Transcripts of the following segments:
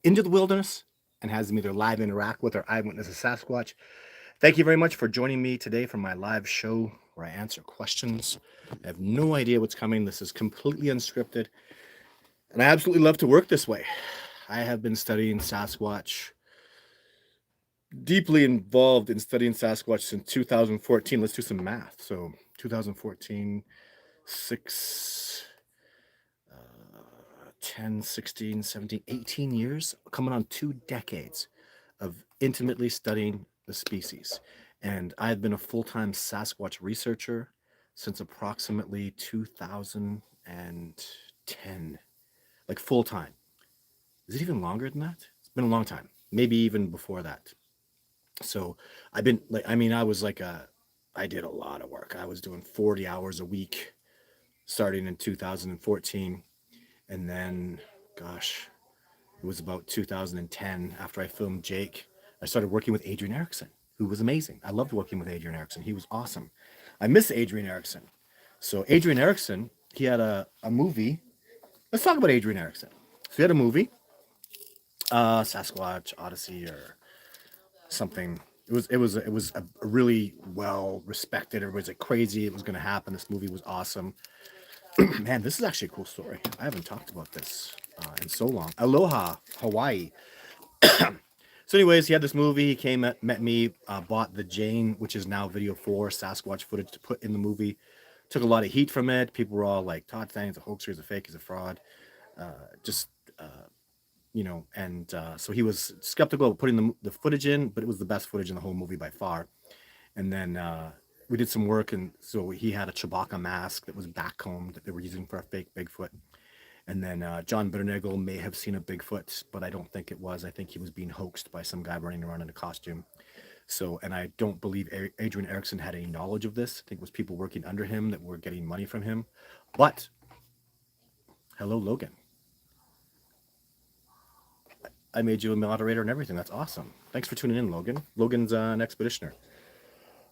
into the wilderness and has them either live interact with or eyewitness a Sasquatch. Thank you very much for joining me today for my live show where I answer questions. I have no idea what's coming. This is completely unscripted, and I absolutely love to work this way. I have been studying Sasquatch, deeply involved in studying Sasquatch since 2014. Let's do some math. So 2014, 6, 10, 16, 17, 18 years, coming on 2 decades of intimately studying the species. And I've been a full-time Sasquatch researcher since approximately 2010, like full-time. Is it even longer than that? It's been a long time, maybe even before that. So I've been like, I did a lot of work. I was doing 40 hours a week starting in 2014. And then, gosh, it was about 2010 after I filmed Jake. I started working with Adrian Erickson, who was amazing. I loved working with Adrian Erickson. He was awesome. I miss Adrian Erickson. So Adrian Erickson, he had a movie. Let's talk about Adrian Erickson. So he had a movie, Sasquatch Odyssey or something. It was a really well respected. Everybody's like crazy. It was going to happen. This movie was awesome. Man, this is actually a cool story. I haven't talked about this in so long. Aloha, Hawaii. So, anyways, he had this movie. He came, met me, bought the Jane, which is now Video 4 Sasquatch footage to put in the movie. Took a lot of heat from it. People were all like, Todd saying he's a hoaxer, he's a fake, he's a fraud. Just, and so he was skeptical of putting the footage in, but it was the best footage in the whole movie by far. And then we did some work, and so he had a Chewbacca mask that was backcombed that they were using for a fake Bigfoot. And then John Bitternagel may have seen a Bigfoot, but I don't think it was. I think he was being hoaxed by some guy running around in a costume. So, and I don't believe Adrian Erickson had any knowledge of this. I think it was people working under him that were getting money from him. But, hello, Logan. I made you a moderator and everything. That's awesome. Thanks for tuning in, Logan. Logan's an expeditioner.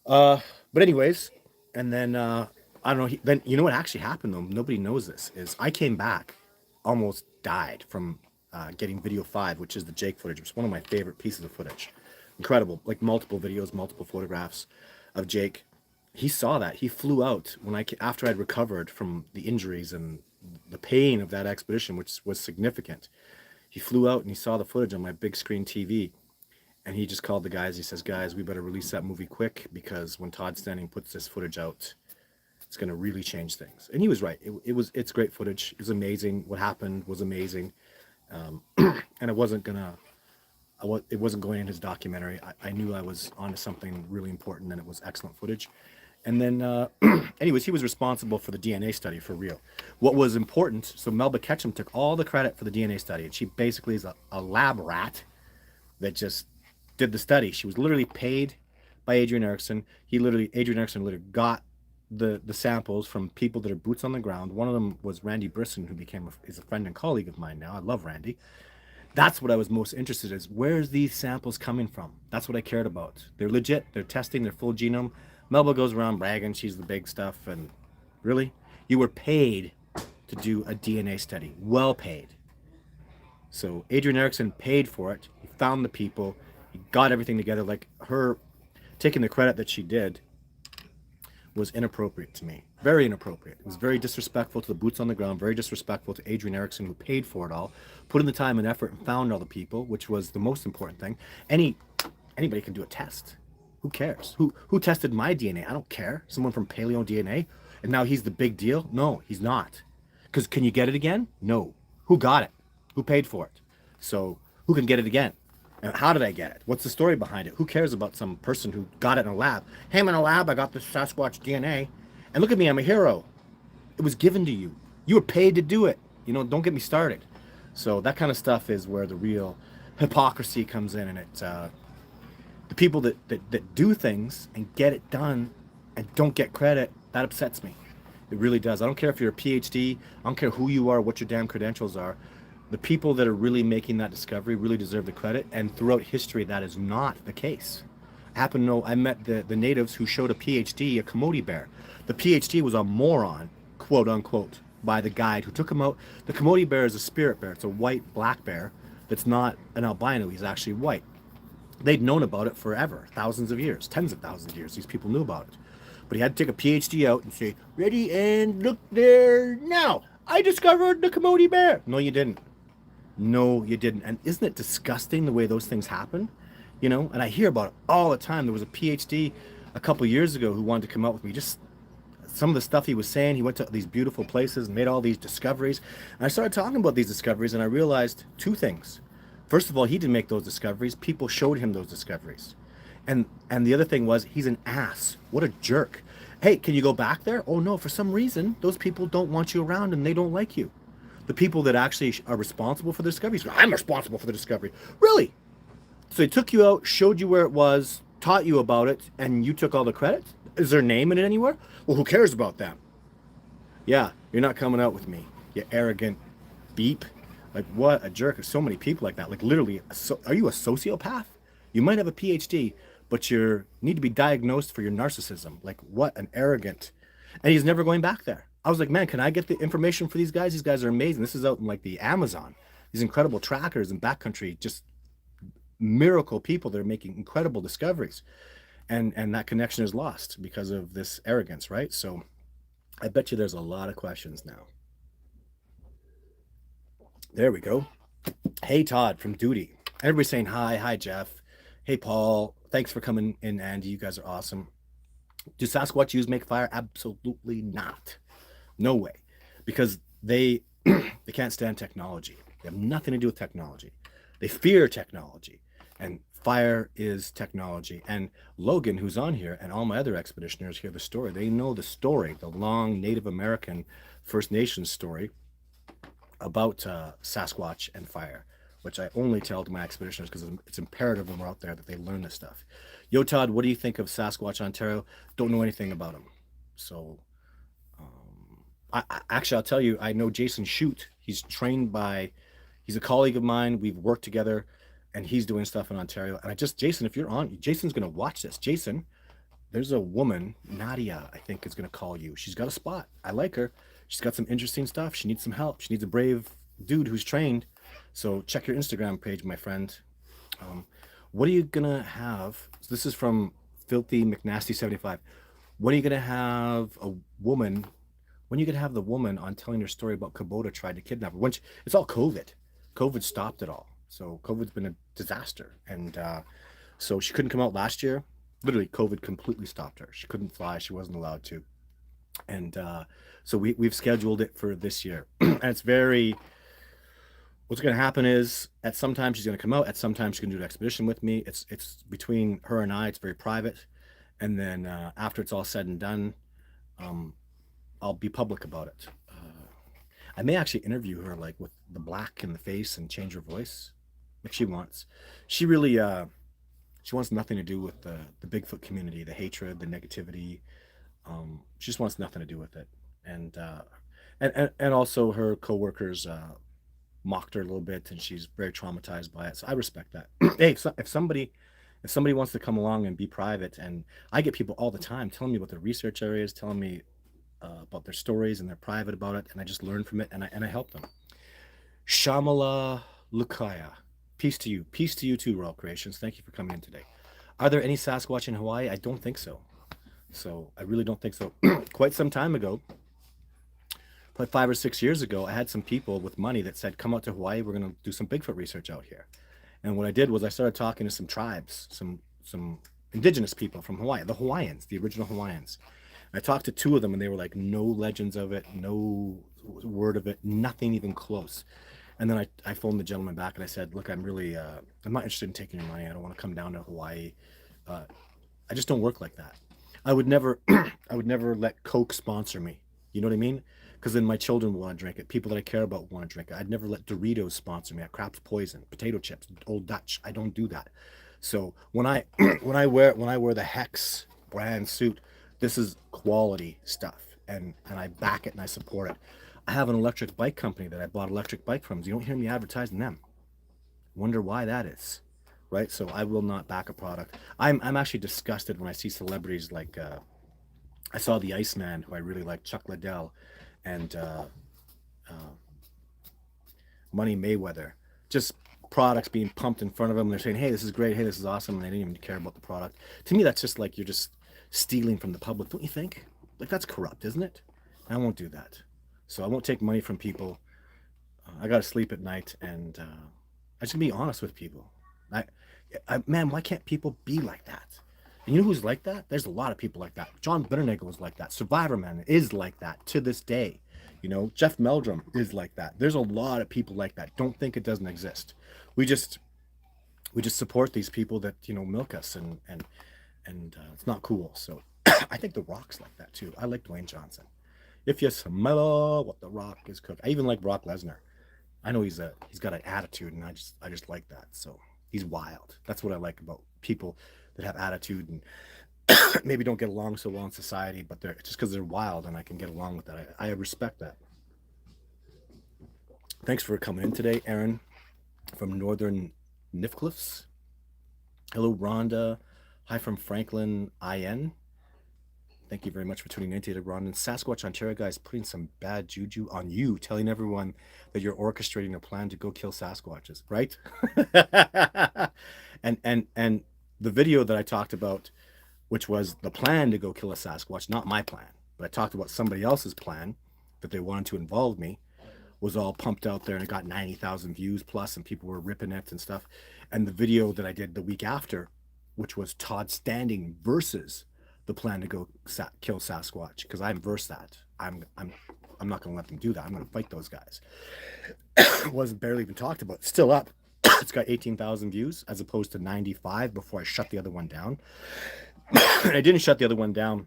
But anyways, and then I don't know. Then you know what actually happened though. Nobody knows this. Is I came back, almost died from getting video 5, which is the Jake footage. It's one of my favorite pieces of footage. Incredible, like multiple videos, multiple photographs of Jake. He saw that. He flew out when after I'd recovered from the injuries and the pain of that expedition, which was significant. He flew out and he saw the footage on my big screen TV. And he just called the guys. He says, guys, we better release that movie quick because when Todd Standing puts this footage out, it's going to really change things. And he was right. It's great footage. It was amazing. What happened was amazing. And it wasn't going in his documentary. I knew I was onto something really important and it was excellent footage. And then, anyways, he was responsible for the DNA study for real. What was important, so Melba Ketchum took all the credit for the DNA study. And she basically is a lab rat that just did the study. She was literally paid by Adrian Erickson. Adrian Erickson literally got the samples from people that are boots on the ground. One of them was Randy Brisson, who is a friend and colleague of mine now. I love Randy. That's what I was most interested in, is where's these samples coming from? That's what I cared about. They're legit. They're testing their full genome. Melba goes around bragging she's the big stuff. And really? You were paid to do a DNA study. Well paid. So Adrian Erickson paid for it. He found the people. He got everything together. Like her taking the credit that she did was inappropriate to me. Very inappropriate. It was very disrespectful to the boots on the ground, very disrespectful to Adrian Erickson, who paid for it all, put in the time and effort and found all the people, which was the most important thing. Anybody can do a test. Who cares? Who tested my DNA? I don't care. Someone from Paleo DNA, and now he's the big deal? No, he's not. Because can you get it again? No. Who got it? Who paid for it? So who can get it again? And how did I get it? What's the story behind it? Who cares about some person who got it in a lab? Hey, I'm in a lab. I got this Sasquatch DNA. And look at me. I'm a hero. It was given to you. You were paid to do it. Don't get me started. So that kind of stuff is where the real hypocrisy comes in. And the people that do things and get it done and don't get credit, that upsets me. It really does. I don't care if you're a PhD. I don't care who you are, what your damn credentials are. The people that are really making that discovery really deserve the credit, and throughout history, that is not the case. I met the natives who showed a PhD, a Coyote bear. The PhD was a moron, quote unquote, by the guide who took him out. The Coyote bear is a spirit bear. It's a white black bear that's not an albino, he's actually white. They'd known about it forever, thousands of years, tens of thousands of years. These people knew about it. But he had to take a PhD out and say, ready and look there now. I discovered the Coyote bear. No, you didn't. No, you didn't. And isn't it disgusting the way those things happen? You know, and I hear about it all the time. There was a PhD a couple years ago who wanted to come out with me. Just some of the stuff he was saying. He went to these beautiful places and made all these discoveries. And I started talking about these discoveries, and I realized two things. First of all, he didn't make those discoveries. People showed him those discoveries. And the other thing was, he's an ass. What a jerk. Hey, can you go back there? Oh no, for some reason, those people don't want you around and they don't like you. The people that actually are responsible for the discoveries. I'm responsible for the discovery. Really? So they took you out, showed you where it was, taught you about it, and you took all the credit? Is their name in it anywhere? Well, who cares about them? Yeah, you're not coming out with me, you arrogant beep. Like, what a jerk. There's so many people like that. Like, literally, are you a sociopath? You might have a PhD, but you need to be diagnosed for your narcissism. Like, what an arrogant. And he's never going back there. I was like, man, can I get the information for these guys? These guys are amazing. This is out in like the Amazon. These incredible trackers and backcountry, just miracle people that are making incredible discoveries. And that connection is lost because of this arrogance, right? So I bet you there's a lot of questions now. There we go. Hey, Todd from Duty. Everybody's saying hi. Hi, Jeff. Hey, Paul. Thanks for coming in, Andy. You guys are awesome. Do Sasquatch use make fire? Absolutely not. No way. Because they they can't stand technology. They have nothing to do with technology. They fear technology. And fire is technology. And Logan, who's on here, and all my other expeditioners hear the story. They know the story, the long Native American First Nations story about Sasquatch and fire, which I only tell to my expeditioners because it's imperative when we're out there that they learn this stuff. Yo, Todd, what do you think of Sasquatch Ontario? Don't know anything about him. So, actually, I'll tell you, I know Jason Shute. He's a colleague of mine. We've worked together, and he's doing stuff in Ontario. And Jason, if you're on, Jason's going to watch this. Jason, there's a woman, Nadia, I think, is going to call you. She's got a spot. I like her. She's got some interesting stuff. She needs some help. She needs a brave dude who's trained. So check your Instagram page, my friend. What are you gonna have? So this is from Filthy McNasty 75. When are you gonna have a woman? When are you gonna have the woman on telling her story about Kubota tried to kidnap her? It's all COVID. COVID stopped it all. So COVID's been a disaster, and so she couldn't come out last year. Literally, COVID completely stopped her. She couldn't fly. She wasn't allowed to, and so we've scheduled it for this year. And it's very. What's going to happen is at some time she's going to come out. At some time she's going to do an expedition with me. It's between her and I. It's very private. And then after it's all said and done, I'll be public about it. I may actually interview her like with the black in the face and change her voice if she wants. She really she wants nothing to do with the Bigfoot community, the hatred, the negativity. She just wants nothing to do with it. And also her coworkers mocked her a little bit, and she's very traumatized by it. So I respect that. Hey, if somebody wants to come along and be private, and I get people all the time telling me about their research areas, telling me about their stories, and they're private about it, and I just learn from it, and I help them. Shamala Lukaya, peace to you too, Royal Creations. Thank you for coming in today. Are there any Sasquatch in Hawaii? I don't think so. I really don't think so. Quite some time ago, like 5 or 6 years ago, I had some people with money that said, come out to Hawaii, we're going to do some Bigfoot research out here. And what I did was I started talking to some tribes, some indigenous people from Hawaii, the Hawaiians, the original Hawaiians. I talked to 2 of them, and they were like, no legends of it, no word of it, nothing even close. And then I phoned the gentleman back and I said, look, I'm not interested in taking your money. I don't want to come down to Hawaii. I just don't work like that. I would never let Coke sponsor me. You know what I mean? Because then my children will want to drink it. People that I care about want to drink it. I'd never let Doritos sponsor me. That crap's poison. Potato chips, Old Dutch. I don't do that. So when I wear the Hex brand suit, this is quality stuff, and I back it and I support it. I have an electric bike company that I bought electric bike from. You don't hear me advertising them. Wonder why that is, right? So I will not back a product. I'm actually disgusted when I see celebrities like I saw the Iceman, who I really like, Chuck Liddell, and Money Mayweather, just products being pumped in front of them. And they're saying, hey, this is great. Hey, this is awesome. And they didn't even care about the product. To me, that's just like you're just stealing from the public. Don't you think? Like, that's corrupt, isn't it? I won't do that. So I won't take money from people. I got to sleep at night, and I just be honest with people. I, man, why can't people be like that? And you know who's like that? There's a lot of people like that. John Bitternagel is like that. Survivor Man is like that to this day. You know, Jeff Meldrum is like that. There's a lot of people like that. Don't think it doesn't exist. We just support these people that, you know, milk us, and it's not cool. So I think The Rock's like that too. I like Dwayne Johnson. If you smell what The Rock is cooking, I even like Brock Lesnar. I know he's got an attitude, and I just like that. So he's wild. That's what I like about people that have attitude and maybe don't get along so well in society, but they're just because they're wild, and I can get along with that. I respect that. Thanks for coming in today, Aaron from Northern Nifcliffs. Hello, Rhonda. Hi from Franklin, IN. Thank you very much for tuning in today, Rhonda. Sasquatch, Ontario guys putting some bad juju on you, telling everyone that you're orchestrating a plan to go kill Sasquatches, right? and the video that I talked about, which was the plan to go kill a Sasquatch, not my plan, but I talked about somebody else's plan that they wanted to involve me, was all pumped out there, and it got 90,000 views plus, and people were ripping it and stuff. And the video that I did the week after, which was Todd Standing versus the plan to go kill Sasquatch, because I versed that. I'm not going to let them do that. I'm going to fight those guys. Wasn't barely even talked about. Still up. It's got 18,000 views as opposed to 95 before I shut the other one down. And I didn't shut the other one down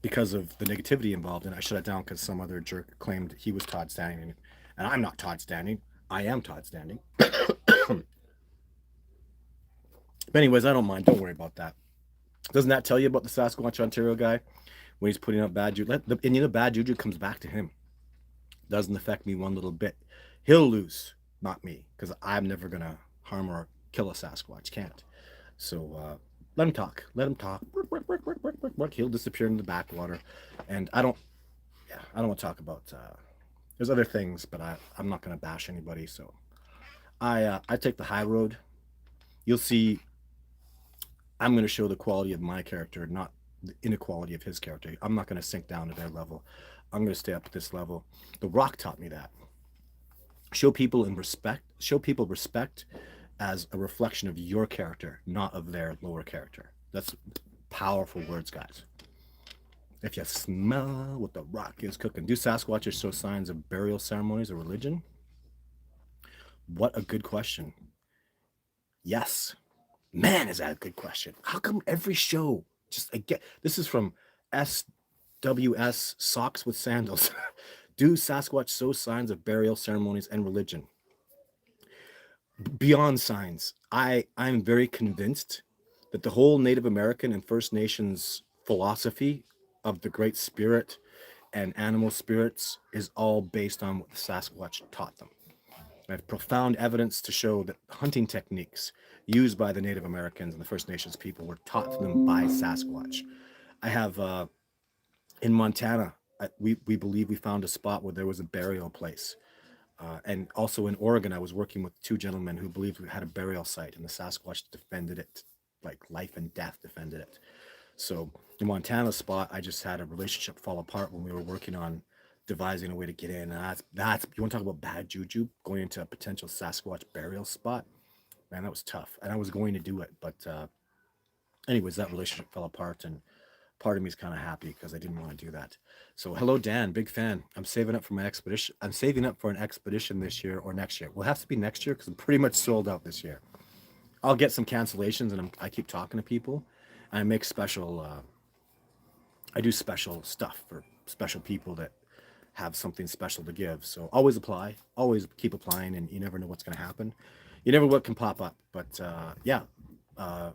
because of the negativity involved, and I shut it down because some other jerk claimed he was Todd Standing, and I'm not Todd Standing. I am Todd Standing. But anyways, I don't mind. Don't worry about that. Doesn't that tell you about the Sasquatch Ontario guy when he's putting out bad juju? And you know, bad juju comes back to him. Doesn't affect me one little bit. He'll lose, not me, because I'm never gonna harm or kill a Sasquatch. Can't. So let him talk. Let him talk. He'll disappear in the backwater, and I don't want to talk about. There's other things, but I'm not gonna bash anybody. So I take the high road. You'll see. I'm going to show the quality of my character, not the inequality of his character. I'm not going to sink down to their level. I'm going to stay up at this level. The Rock taught me that. Show people respect as a reflection of your character, not of their lower character. That's powerful words, guys. If you smell what The Rock is cooking. Do Sasquatches show signs of burial ceremonies or religion? What a good question. Yes. Man, is that a good question. How come every show this is from SWS Socks with Sandals. Do Sasquatch show signs of burial ceremonies and religion? Beyond signs, I'm very convinced that the whole Native American and First Nations philosophy of the Great Spirit and animal spirits is all based on what the Sasquatch taught them. I have profound evidence to show that hunting techniques used by the Native Americans and the First Nations people were taught to them by Sasquatch. I have in Montana, we believe we found a spot where there was a burial place. And also in Oregon, I was working with two gentlemen who believed we had a burial site, and the Sasquatch defended it, like life and death defended it. So the Montana spot, I just had a relationship fall apart when we were working on devising a way to get in. And that's you want to talk about bad juju, going into a potential Sasquatch burial spot. Man, that was tough. And I was going to do it, but anyways, that relationship fell apart, and part of me is kind of happy because I didn't want to do that. So hello, Dan, big fan. I'm saving up for my expedition. I'm saving up for an expedition this year or next year. We'll have to be next year because I'm pretty much sold out this year. I'll get some cancellations, and I keep talking to people. And I make I do special stuff for special people that have something special to give. So always apply, always keep applying, and you never know what's going to happen. You never know what can pop up. But and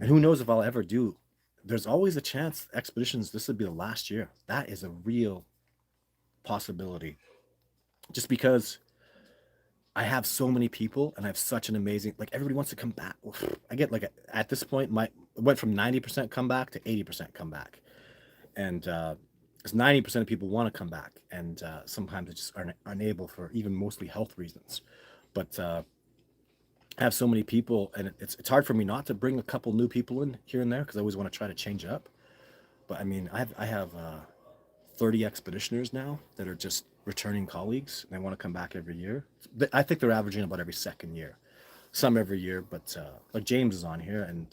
who knows if I'll ever do. There's always a chance expeditions, this would be the last year. That is a real possibility. Just because I have so many people, and I have such an amazing, like, everybody wants to come back. I get like at this point, it went from 90% comeback to 80% comeback. And 90% of people want to come back, and sometimes they just are unable for even mostly health reasons. But I have so many people, and it's hard for me not to bring a couple new people in here and there because I always want to try to change it up. But I mean, I have 30 expeditioners now that are just returning colleagues, and they want to come back every year. I think they're averaging about every second year, some every year. But like James is on here, and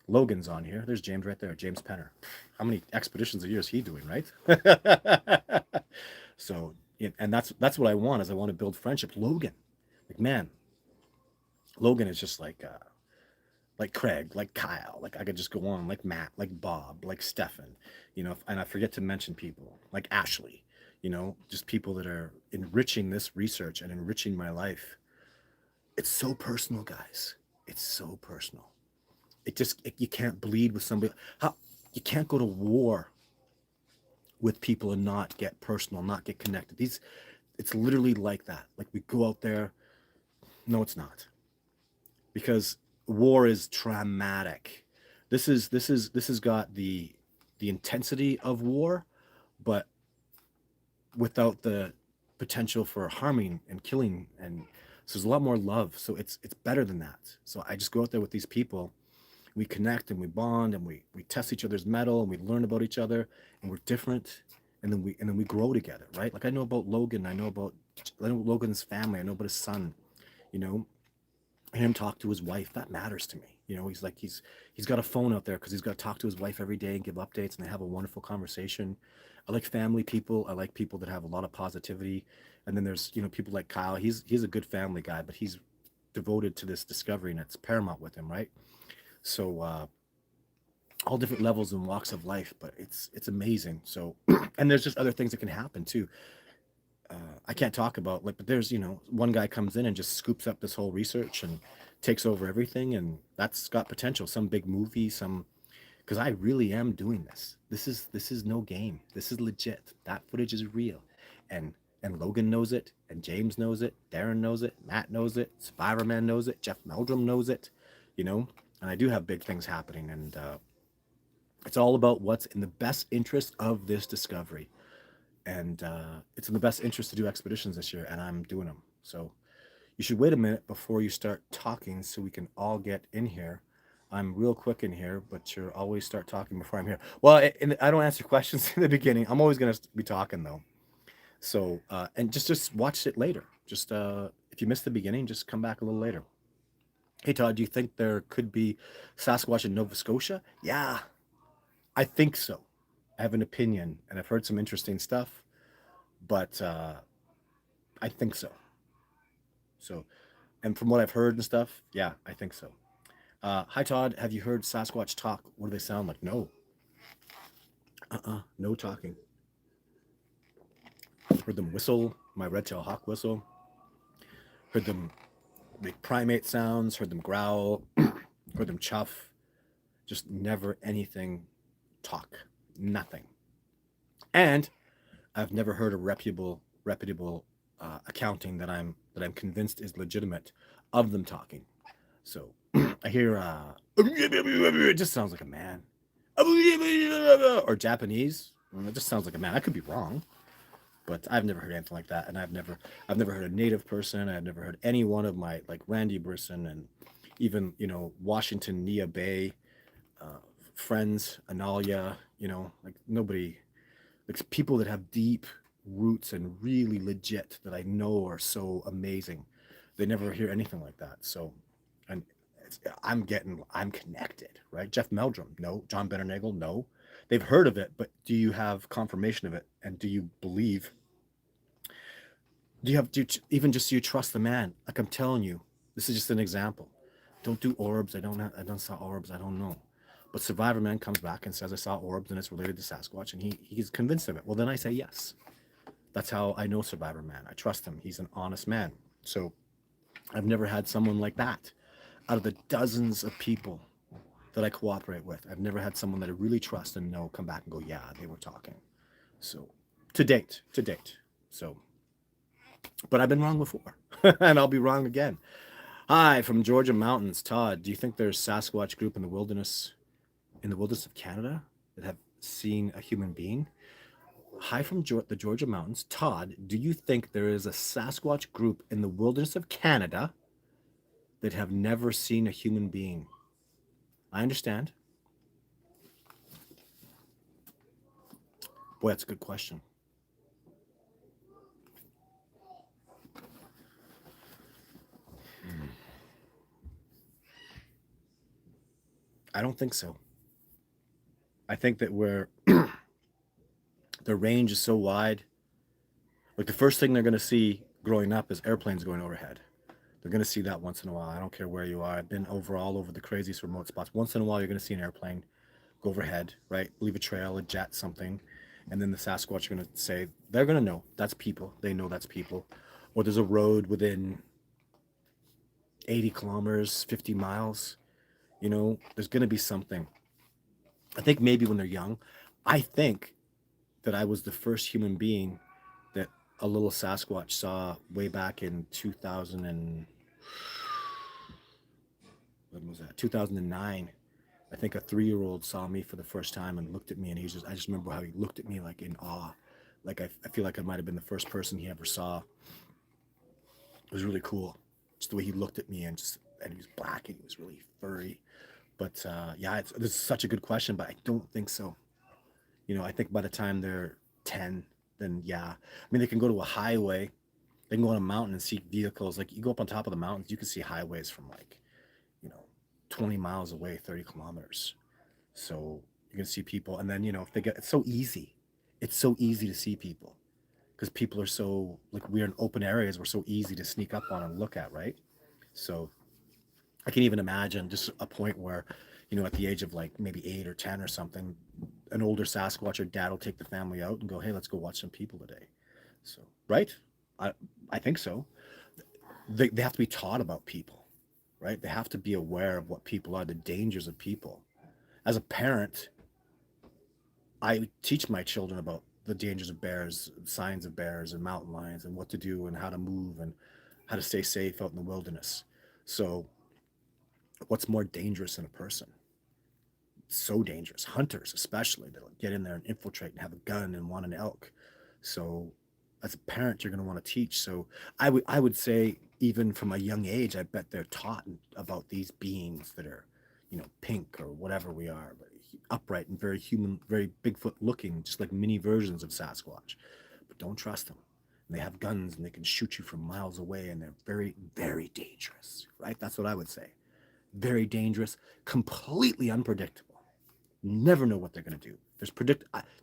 Logan's on here. There's James right there, James Penner. How many expeditions a year is he doing, right? So, and that's what I want is I want to build friendship. Logan, like man, Logan is just like Craig, like Kyle, like I could just go on, like Matt, like Bob, like Stefan, and I forget to mention people like Ashley, just people that are enriching this research and enriching my life. It's so personal, guys. It's so personal. You can't bleed with somebody. How you can't go to war with people and not get personal, not get connected. It's literally like that. Like we go out there. No, it's not, because war is traumatic. This has got the intensity of war, but without the potential for harming and killing, and so there's a lot more love. So it's better than that. So I just go out there with these people, we connect and we bond and we test each other's metal and we learn about each other, and we're different, and then we grow together, right? Like I know about Logan, I know Logan's family, I know about his son, you know him talk to his wife, that matters to me. He's got a phone out there because he's got to talk to his wife every day and give updates, and they have a wonderful conversation. I like family people. I like people that have a lot of positivity. And then there's people like Kyle. He's a good family guy, but he's devoted to this discovery, and it's paramount with him, right? So all different levels and walks of life, but it's amazing. So and there's just other things that can happen too. I can't talk about, like, but there's one guy comes in and just scoops up this whole research and takes over everything, and that's got potential. Some big movie, some because I really am doing this. This is no game. This is legit. That footage is real, and Logan knows it, and James knows it, Darren knows it, Matt knows it, Spider-Man knows it, Jeff Meldrum knows it, you know. And I do have big things happening, and it's all about what's in the best interest of this discovery, and it's in the best interest to do expeditions this year, and I'm doing them. So you should wait a minute before you start talking so we can all get in here. I'm real quick in here, but you always start talking before I'm here. Well, and I don't answer questions in the beginning. I'm always going to be talking though. So and just watch it later. Just if you missed the beginning, just come back a little later. Hey Todd, do you think there could be Sasquatch in Nova Scotia? Yeah, I think so. I have an opinion, and I've heard some interesting stuff, but I think so. So, and from what I've heard and stuff, yeah, I think so. Hi Todd, have you heard Sasquatch talk? What do they sound like? No, no talking. Heard them whistle, my red-tailed hawk whistle. Heard them make primate sounds. Heard them growl. Heard them chuff. Just never anything talk. Nothing. And I've never heard a reputable accounting that I'm convinced is legitimate of them talking. So I hear it just sounds like a man, or Japanese. It just sounds like a man. I could be wrong, but I've never heard anything like that, and I've never heard a native person. I've never heard any one of my, like, Randy Brisson, and even Washington Nia Bay friends, Analia. Like nobody, like people that have deep roots and really legit that I know are so amazing. They never hear anything like that. So, and I'm connected, right? Jeff Meldrum, no. John Bennernagel, no. They've heard of it, but do you have confirmation of it? And do you believe? Even just do you trust the man? Like I'm telling you, this is just an example. Don't do orbs. I don't saw orbs. I don't know. But Survivor Man comes back and says I saw orbs and it's related to Sasquatch, and he's convinced of it. Well, then I say yes. That's how I know Survivor Man. I trust him. He's an honest man. So I've never had someone like that. Out of the dozens of people that I cooperate with, I've never had someone that I really trust and know come back and go, yeah, they were talking. So to date. So, but I've been wrong before, and I'll be wrong again. Hi from Georgia mountains, Todd. Do you think there's Sasquatch group in the wilderness of Canada that have seen a human being? Hi from the Georgia mountains. Todd, do you think there is a Sasquatch group in the wilderness of Canada that have never seen a human being? I understand. Boy, that's a good question. I don't think so. I think that the range is so wide. Like the first thing they're going to see growing up is airplanes going overhead. They're going to see that once in a while. I don't care where you are. I've been all over the craziest remote spots. Once in a while, you're going to see an airplane go overhead, right? Leave a trail, a jet, something. And then the Sasquatch are going to say, they're going to know that's people. They know that's people. Or there's a road within 80 kilometers, 50 miles. There's going to be something. I think maybe when they're young, I think that I was the first human being that a little Sasquatch saw way back in 2000 and when was that? 2009. I think a 3-year-old saw me for the first time and looked at me, and I just remember how he looked at me like in awe. Like I feel like I might have been the first person he ever saw. It was really cool. Just the way he looked at me and he was black and he was really furry. But yeah, this is such a good question, but I don't think so. I think by the time they're 10, then yeah. I mean, they can go to a highway, they can go on a mountain and see vehicles. Like you go up on top of the mountains, you can see highways from like, you know, 20 miles away, 30 kilometers. So you're going to see people. And then, if they get, it's so easy. It's so easy to see people because people are so, like, we're in open areas. We're so easy to sneak up on and look at, right? So I can even imagine just a point where, at the age of like maybe 8 or 10 or something, an older Sasquatch or dad will take the family out and go, hey, let's go watch some people today. So, right? I, I think so. They have to be taught about people, right? They have to be aware of what people are, the dangers of people. As a parent, I teach my children about the dangers of bears, signs of bears, and mountain lions, and what to do and how to move and how to stay safe out in the wilderness. So, what's more dangerous than a person? So dangerous. Hunters, especially, they'll get in there and infiltrate and have a gun and want an elk. So, as a parent, you're going to want to teach. So, I would say even from a young age, I bet they're taught about these beings that are, pink or whatever we are, but upright and very human, very Bigfoot looking, just like mini versions of Sasquatch. But don't trust them. And they have guns and they can shoot you from miles away, and they're very, very dangerous. Right? That's what I would say. Very dangerous, completely unpredictable. Never know what they're going to do.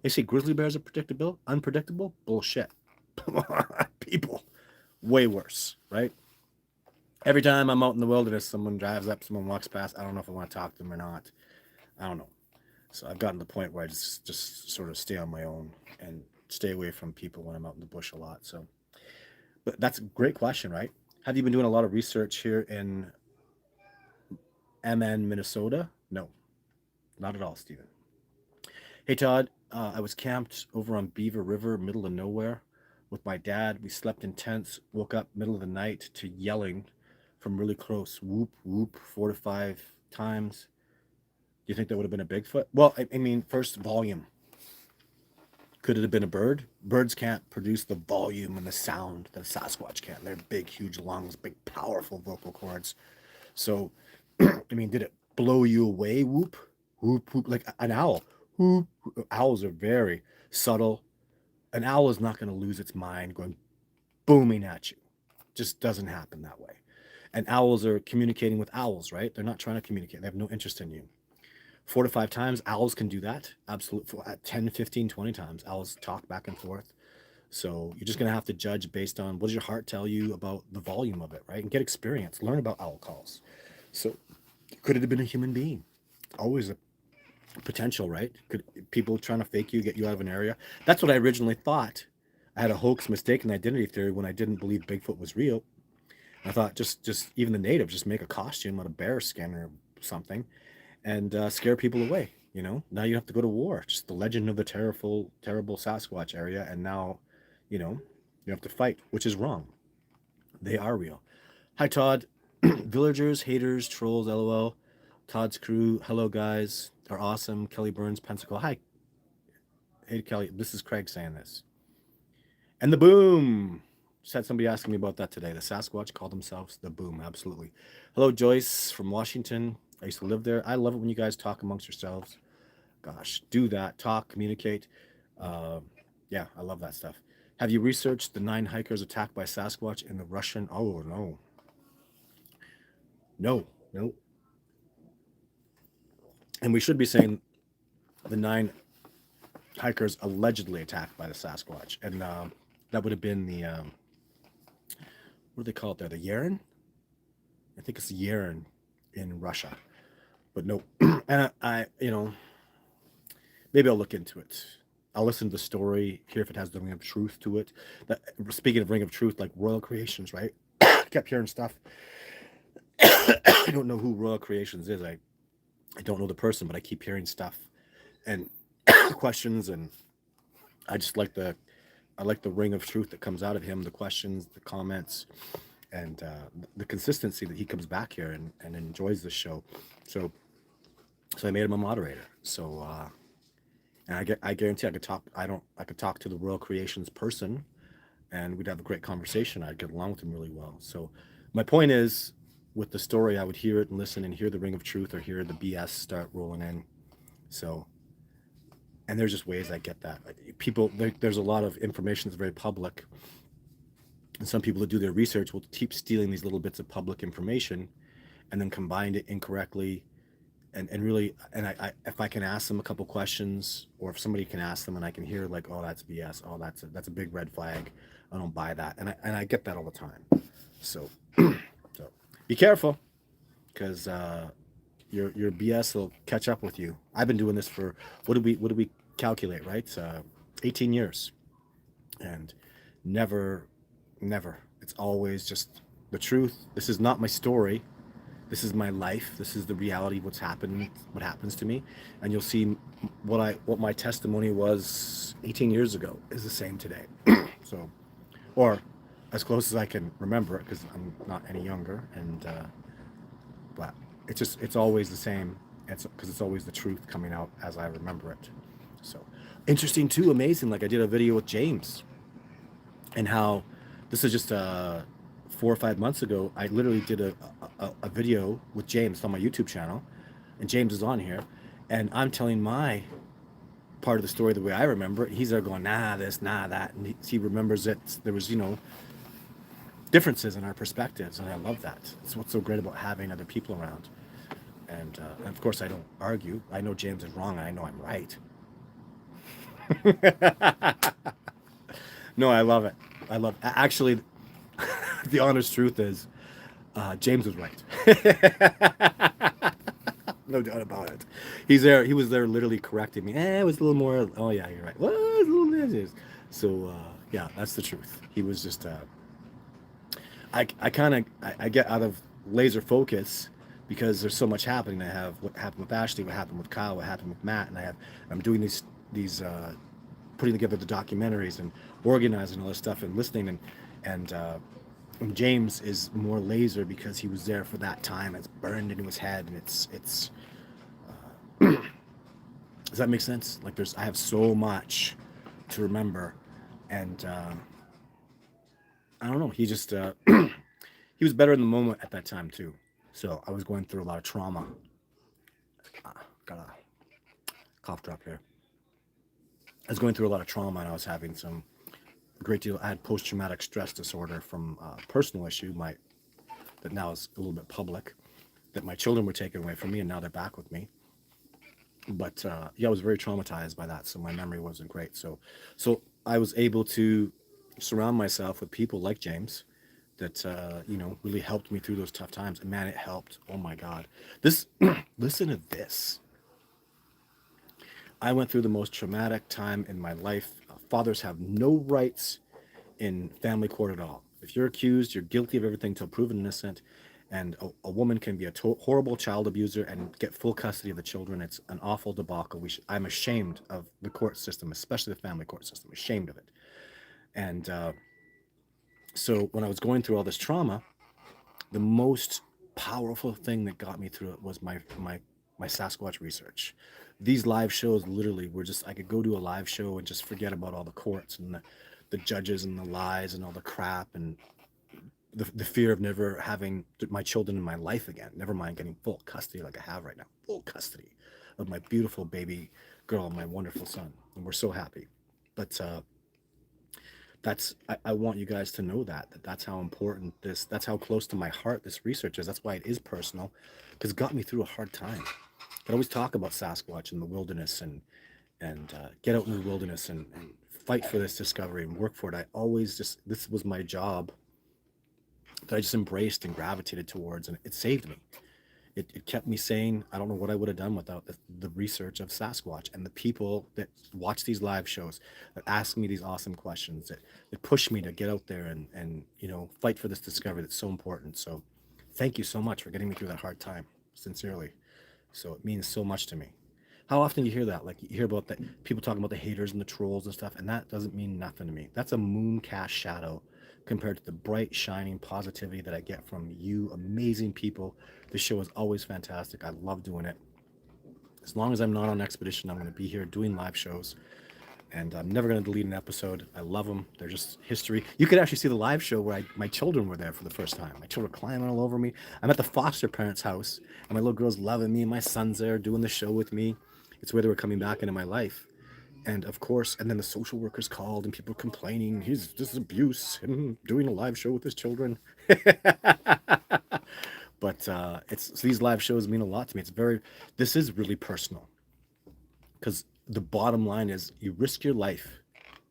They say grizzly bears are predictable, unpredictable. Bullshit. People, way worse, right? Every time I'm out in the wilderness, someone drives up, someone walks past. I don't know if I want to talk to them or not. I don't know. So I've gotten to the point where I just sort of stay on my own and stay away from people when I'm out in the bush a lot. So, but that's a great question, right? Have you been doing a lot of research here in MN, Minnesota? No, not at all, Stephen. Hey, Todd, I was camped over on Beaver River, middle of nowhere, with my dad. We slept in tents, woke up middle of the night to yelling from really close. Whoop, whoop, 4 to 5 times. Do you think that would have been a Bigfoot? Well, I mean, first, volume. Could it have been a bird? Birds can't produce the volume and the sound that a Sasquatch can. They're big, huge lungs, big, powerful vocal cords. So, I mean, did it blow you away? Whoop, whoop, whoop, like an owl. Whoop. Owls are very subtle. An owl is not going to lose its mind going booming at you. Just doesn't happen that way. And owls are communicating with owls, right? They're not trying to communicate. They have no interest in you. 4 to 5 times, owls can do that. Absolutely. At 10, 15, 20 times, owls talk back and forth. So you're just going to have to judge based on what does your heart tell you about the volume of it, right? And get experience. Learn about owl calls. So could it have been a human being? Always a potential, right? Could people trying to fake you, get you out of an area? That's what I originally thought. I had a hoax, mistaken identity theory when I didn't believe Bigfoot was real. I thought just even the natives just make a costume out of bear skin or something and scare people away. Now you have to go to war. Just the legend of the terrible Sasquatch area, and now, you have to fight, which is wrong. They are real. Hi, Todd. Villagers, haters, trolls, lol. Todd's crew, hello guys, are awesome. Kelly Burns, Pensacola. Hi. Hey, Kelly, this is Craig saying this. And the boom. Just had somebody asking me about that today. The Sasquatch call themselves the boom. Absolutely. Hello, Joyce from Washington. I used to live there. I love it when you guys talk amongst yourselves. Gosh, do that. Talk, communicate. Uh, yeah, I love that stuff. Have you researched the 9 hikers attacked by Sasquatch in the Russian? Oh, no. No, no. And we should be saying the 9 hikers allegedly attacked by the Sasquatch. And that would have been the, what do they call it there? The Yaren? I think it's Yaren in Russia. But no. And maybe I'll look into it. I'll listen to the story, hear if it has the ring of truth to it. That, speaking of ring of truth, like Royal Creations, right? I kept hearing stuff. I don't know who Royal Creations is. I don't know the person, but I keep hearing stuff and questions, and I just like the ring of truth that comes out of him, the questions, the comments, and the consistency that he comes back here and enjoys the show. So I made him a moderator. So and I guarantee I could talk to the Royal Creations person, and we'd have a great conversation. I'd get along with him really well. So my point is, with the story, I would hear it and listen and hear the ring of truth or hear the BS start rolling in. So, and there's just ways I get that. People, there's a lot of information that's very public, and some people that do their research will keep stealing these little bits of public information and then combine it incorrectly. And really, and I if I can ask them a couple questions, or if somebody can ask them and I can hear like, oh, that's BS, oh, that's a big red flag, I don't buy that, and I get that all the time. So so be careful, because your BS will catch up with you. I've been doing this for what do we calculate, right? 18 years, and never, it's always just the truth. This is not my story. This is my life. This is the reality of what happens to me, and you'll see what my testimony was 18 years ago is the same today. So, or as close as I can remember it, because I'm not any younger, and but it's always the same. It's because it's always the truth coming out as I remember it. So interesting too, amazing. Like I did a video with James, and how this is just 4 or 5 months ago. I literally did a video with James on my YouTube channel, and James is on here, and I'm telling my part of the story the way I remember it. He's there going, nah, this, nah, that, and he remembers it. There was, differences in our perspectives, and I love that. It's what's so great about having other people around. And of course, I don't argue. I know James is wrong, and I know I'm right. No, I love it. Actually, the honest truth is, James was right. No doubt about it. He's there. He was there, literally correcting me. It was a little more. Oh yeah, you're right. Well, it was a little bit. So yeah, that's the truth. He was just. I get out of laser focus because there's so much happening. I have what happened with Ashley, what happened with Kyle, what happened with Matt, and I'm doing these putting together the documentaries and organizing all this stuff and listening, and James is more laser because he was there for that time. It's burned into his head, and it's does that make sense? Like I have so much to remember, and I don't know. He just he was better in the moment at that time too. So I was going through a lot of trauma. Got a cough drop here. I was going through a lot of trauma, and I was having a great deal. I had post-traumatic stress disorder from a personal issue, that now is a little bit public, that my children were taken away from me, and now they're back with me. But yeah, I was very traumatized by that, so my memory wasn't great. So I was able to surround myself with people like James that really helped me through those tough times. And man, it helped. Oh my God, listen to this. I went through the most traumatic time in my life. Fathers have no rights in family court at all. If you're accused, you're guilty of everything till proven innocent. And a woman can be a horrible child abuser and get full custody of the children. It's an awful debacle. I'm ashamed of the court system, especially the family court system. Ashamed of it. And so when I was going through all this trauma, the most powerful thing that got me through it was my my Sasquatch research. These live shows literally were just, I could go to a live show and just forget about all the courts and the judges and the lies and all the crap and the fear of never having my children in my life again. Never mind getting full custody like I have right now. Full custody of my beautiful baby girl and my wonderful son. And we're so happy. But I want you guys to know that's how important that's how close to my heart this research is. That's why it is personal, because it got me through a hard time. I always talk about Sasquatch in the wilderness and get out in the wilderness and fight for this discovery and work for it. I always just, this was my job that I just embraced and gravitated towards, and it saved me. It kept me sane. I don't know what I would have done without the research of Sasquatch and the people that watch these live shows, that ask me these awesome questions, that push me to get out there and fight for this discovery that's so important. So thank you so much for getting me through that hard time, sincerely. So it means so much to me. How often do you hear that? Like, you hear about that, people talking about the haters and the trolls and stuff, and that doesn't mean nothing to me. That's a moon cast shadow compared to the bright, shining positivity that I get from you amazing people. This show is always fantastic. I love doing it. As long as I'm not on expedition, I'm going to be here doing live shows, and I'm never going to delete an episode. I love them. They're just history. You could actually see the live show where my children were there for the first time. My children were climbing all over me. I'm at the foster parents' house, and my little girl's loving me, and my son's there doing the show with me. It's where they were coming back into my life. And of course, and then the social workers called and people complaining, this is abuse, him doing a live show with his children. But so these live shows mean a lot to me. This is really personal, because the bottom line is you risk your life.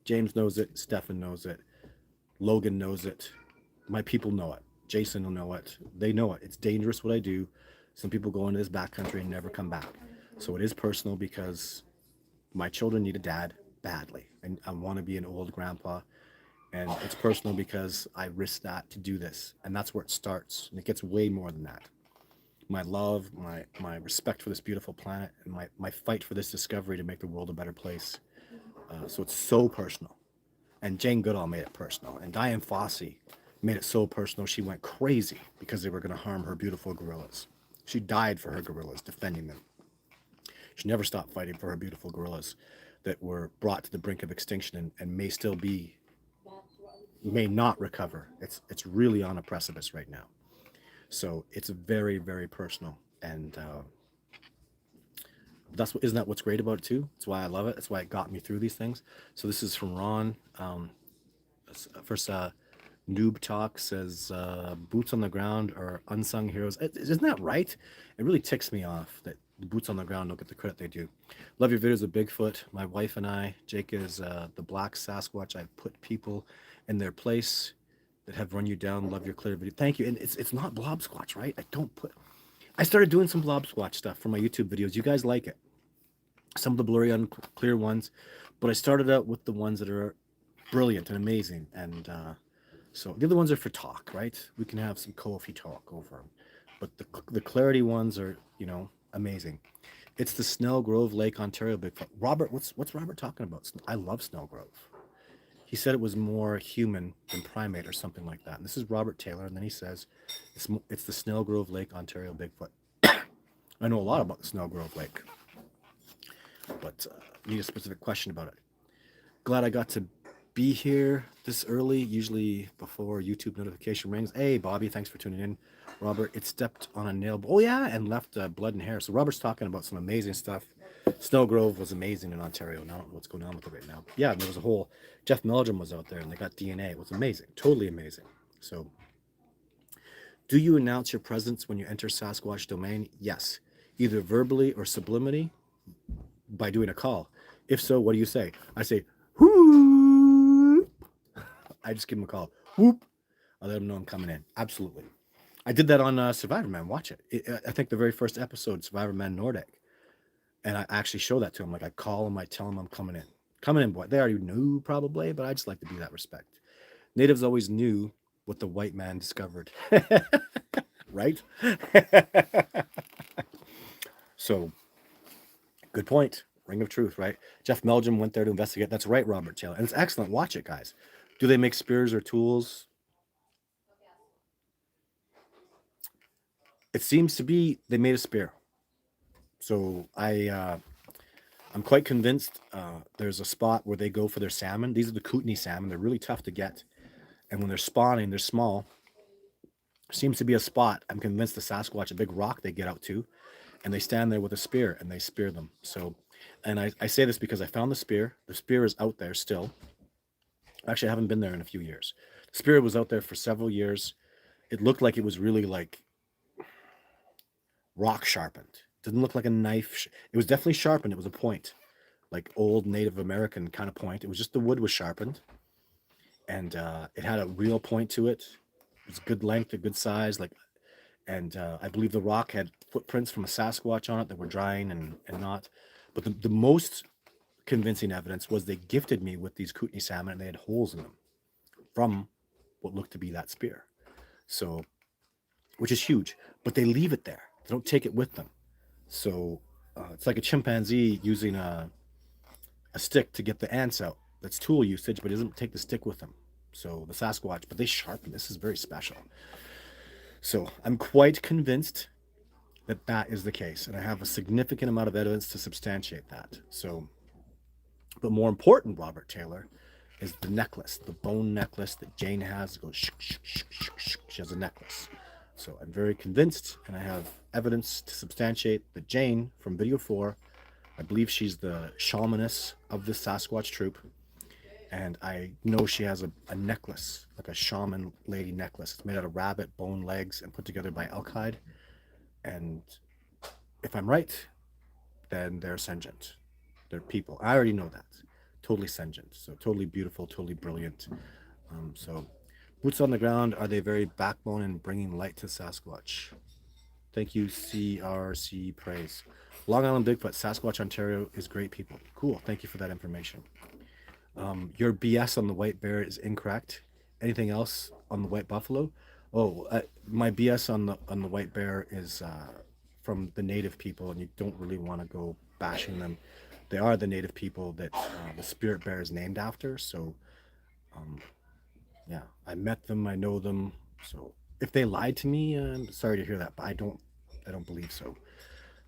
James knows it, Stefan knows it, Logan knows it, my people know it, Jason will know it, they know it. It's dangerous what I do. Some people go into this backcountry and never come back. So it is personal, because my children need a dad badly, and I want to be an old grandpa. And it's personal because I risked that to do this, and that's where it starts. And it gets way more than that. My love, my respect for this beautiful planet, and my fight for this discovery to make the world a better place. So it's so personal. And Jane Goodall made it personal, and Diane Fossey made it so personal she went crazy because they were going to harm her beautiful gorillas. She died for her gorillas, defending them. She never stopped fighting for her beautiful gorillas that were brought to the brink of extinction and may not recover. It's really on a precipice right now. So it's very, very personal, and isn't that what's great about it too? That's why I love it. That's why it got me through these things. So this is from Ron. First, Noob Talk says, boots on the ground are unsung heroes. Isn't that right? It really ticks me off that the boots on the ground don't get the credit they do. Love your videos of Bigfoot. My wife and I, Jake is the black Sasquatch. I put people in their place that have run you down. Love your clear video. Thank you. And it's not blob squatch, right? I started doing some blob squatch stuff for my YouTube videos. You guys like it. Some of the blurry, unclear ones, but I started out with the ones that are brilliant and amazing. And so the other ones are for talk, right? We can have some coffee talk over them. But the clarity ones are, amazing. It's the Snell Grove Lake, Ontario Bigfoot. Robert, what's Robert talking about? I love Snell Grove. He said it was more human than primate or something like that. And this is Robert Taylor, and then he says it's the Snell Grove Lake, Ontario Bigfoot. I know a lot about the Snell Grove Lake, but need a specific question about it. Glad I got to be here this early, usually before YouTube notification rings. Hey, Bobby, thanks for tuning in. Robert, it stepped on a nail. Oh, yeah, and left blood and hair. So Robert's talking about some amazing stuff. Snow Grove was amazing in Ontario, and I don't know what's going on with it right now. Yeah, there was a whole... Jeff Meldrum was out there, and they got DNA. It was amazing. Totally amazing. So, do you announce your presence when you enter Sasquatch domain? Yes. Either verbally or subliminally by doing a call. If so, what do you say? I say, whoop. I just give him a call. Whoop. I let him know I'm coming in. Absolutely. I did that on Survivor Man. Watch it. I think the very first episode, Survivor Man Nordic. And I actually show that to him. Like, I call him, I tell him I'm coming in. Coming in, boy. They already knew probably, but I just like to be that respect. Natives always knew what the white man discovered. Right? So, good point. Ring of truth, right? Jeff Meldrum went there to investigate. That's right, Robert Taylor. And it's excellent. Watch it, guys. Do they make spears or tools? It seems to be they made a spear. So I'm quite convinced there's a spot where they go for their salmon. These are the Kootenai salmon. They're really tough to get. And when they're spawning, they're small. Seems to be a spot. I'm convinced the Sasquatch, a big rock they get out to, and they stand there with a spear and they spear them. So, and I say this because I found the spear. The spear is out there still. Actually, I haven't been there in a few years. The spear was out there for several years. It looked like it was really like rock sharpened. Didn't look like a knife. It was definitely sharpened. It was a point, like old Native American kind of point. It was just the wood was sharpened, and it had a real point to it. It was good length, a good size, like, and I believe the rock had footprints from a Sasquatch on it that were drying and not. But the most convincing evidence was they gifted me with these Kootenai salmon, and they had holes in them from what looked to be that spear. So, which is huge, but they leave it there. They don't take it with them. So it's like a chimpanzee using a stick to get the ants out. That's tool usage, but he doesn't take the stick with him. So the Sasquatch, but they sharpen. This is very special. So I'm quite convinced that that is the case, and I have a significant amount of evidence to substantiate that. So, but more important, Robert Taylor, is the necklace, the bone necklace that Jane has. It goes shh, shh, shh, shh, shh. She has a necklace. So I'm very convinced, and I have evidence to substantiate that Jane from Video 4, I believe she's the shamaness of this Sasquatch troop, and I know she has a necklace, like a shaman lady necklace. It's made out of rabbit bone legs and put together by elk hide. And if I'm right, then they're sentient. They're people. I already know that. Totally sentient. So totally beautiful, totally brilliant. So boots on the ground, are they very backbone in bringing light to Sasquatch? Thank you, CRC Praise. Long Island Bigfoot, Sasquatch, Ontario is great people. Cool. Thank you for that information. Your BS on the white bear is incorrect. Anything else on the white buffalo? Oh, my BS on the white bear is from the native people, and you don't really want to go bashing them. They are the native people that the spirit bear is named after. So, yeah, I met them. I know them. So, if they lied to me, I'm sorry to hear that, but I don't believe so.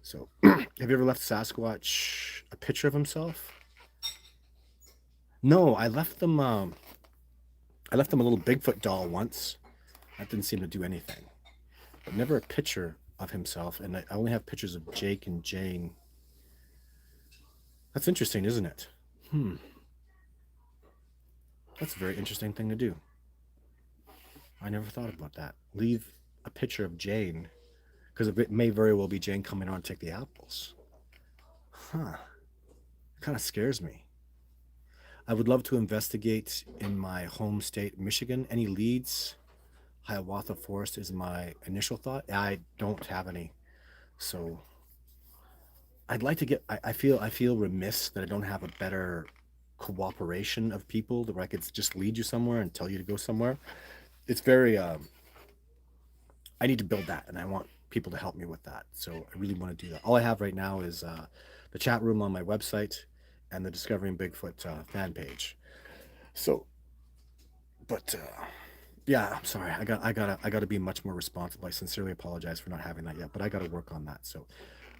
So, have you ever left Sasquatch a picture of himself? No, I left them a little Bigfoot doll once. That didn't seem to do anything, but never a picture of himself. And I only have pictures of Jake and Jane. That's interesting, isn't it? Hmm. That's a very interesting thing to do. I never thought about that. Leave a picture of Jane, because it may very well be Jane coming on to take the apples. Huh. It kind of scares me. I would love to investigate in my home state, Michigan. Any leads? Hiawatha Forest is my initial thought. I don't have any. So I'd like to get. I feel remiss that I don't have a better cooperation of people that where I could just lead you somewhere and tell you to go somewhere. It's very. I need to build that, and I want people to help me with that. So I really want to do that. All I have right now is the chat room on my website and the Discovering Bigfoot fan page. So, but yeah, I'm sorry. I gotta be much more responsible. I sincerely apologize for not having that yet, but I gotta work on that. So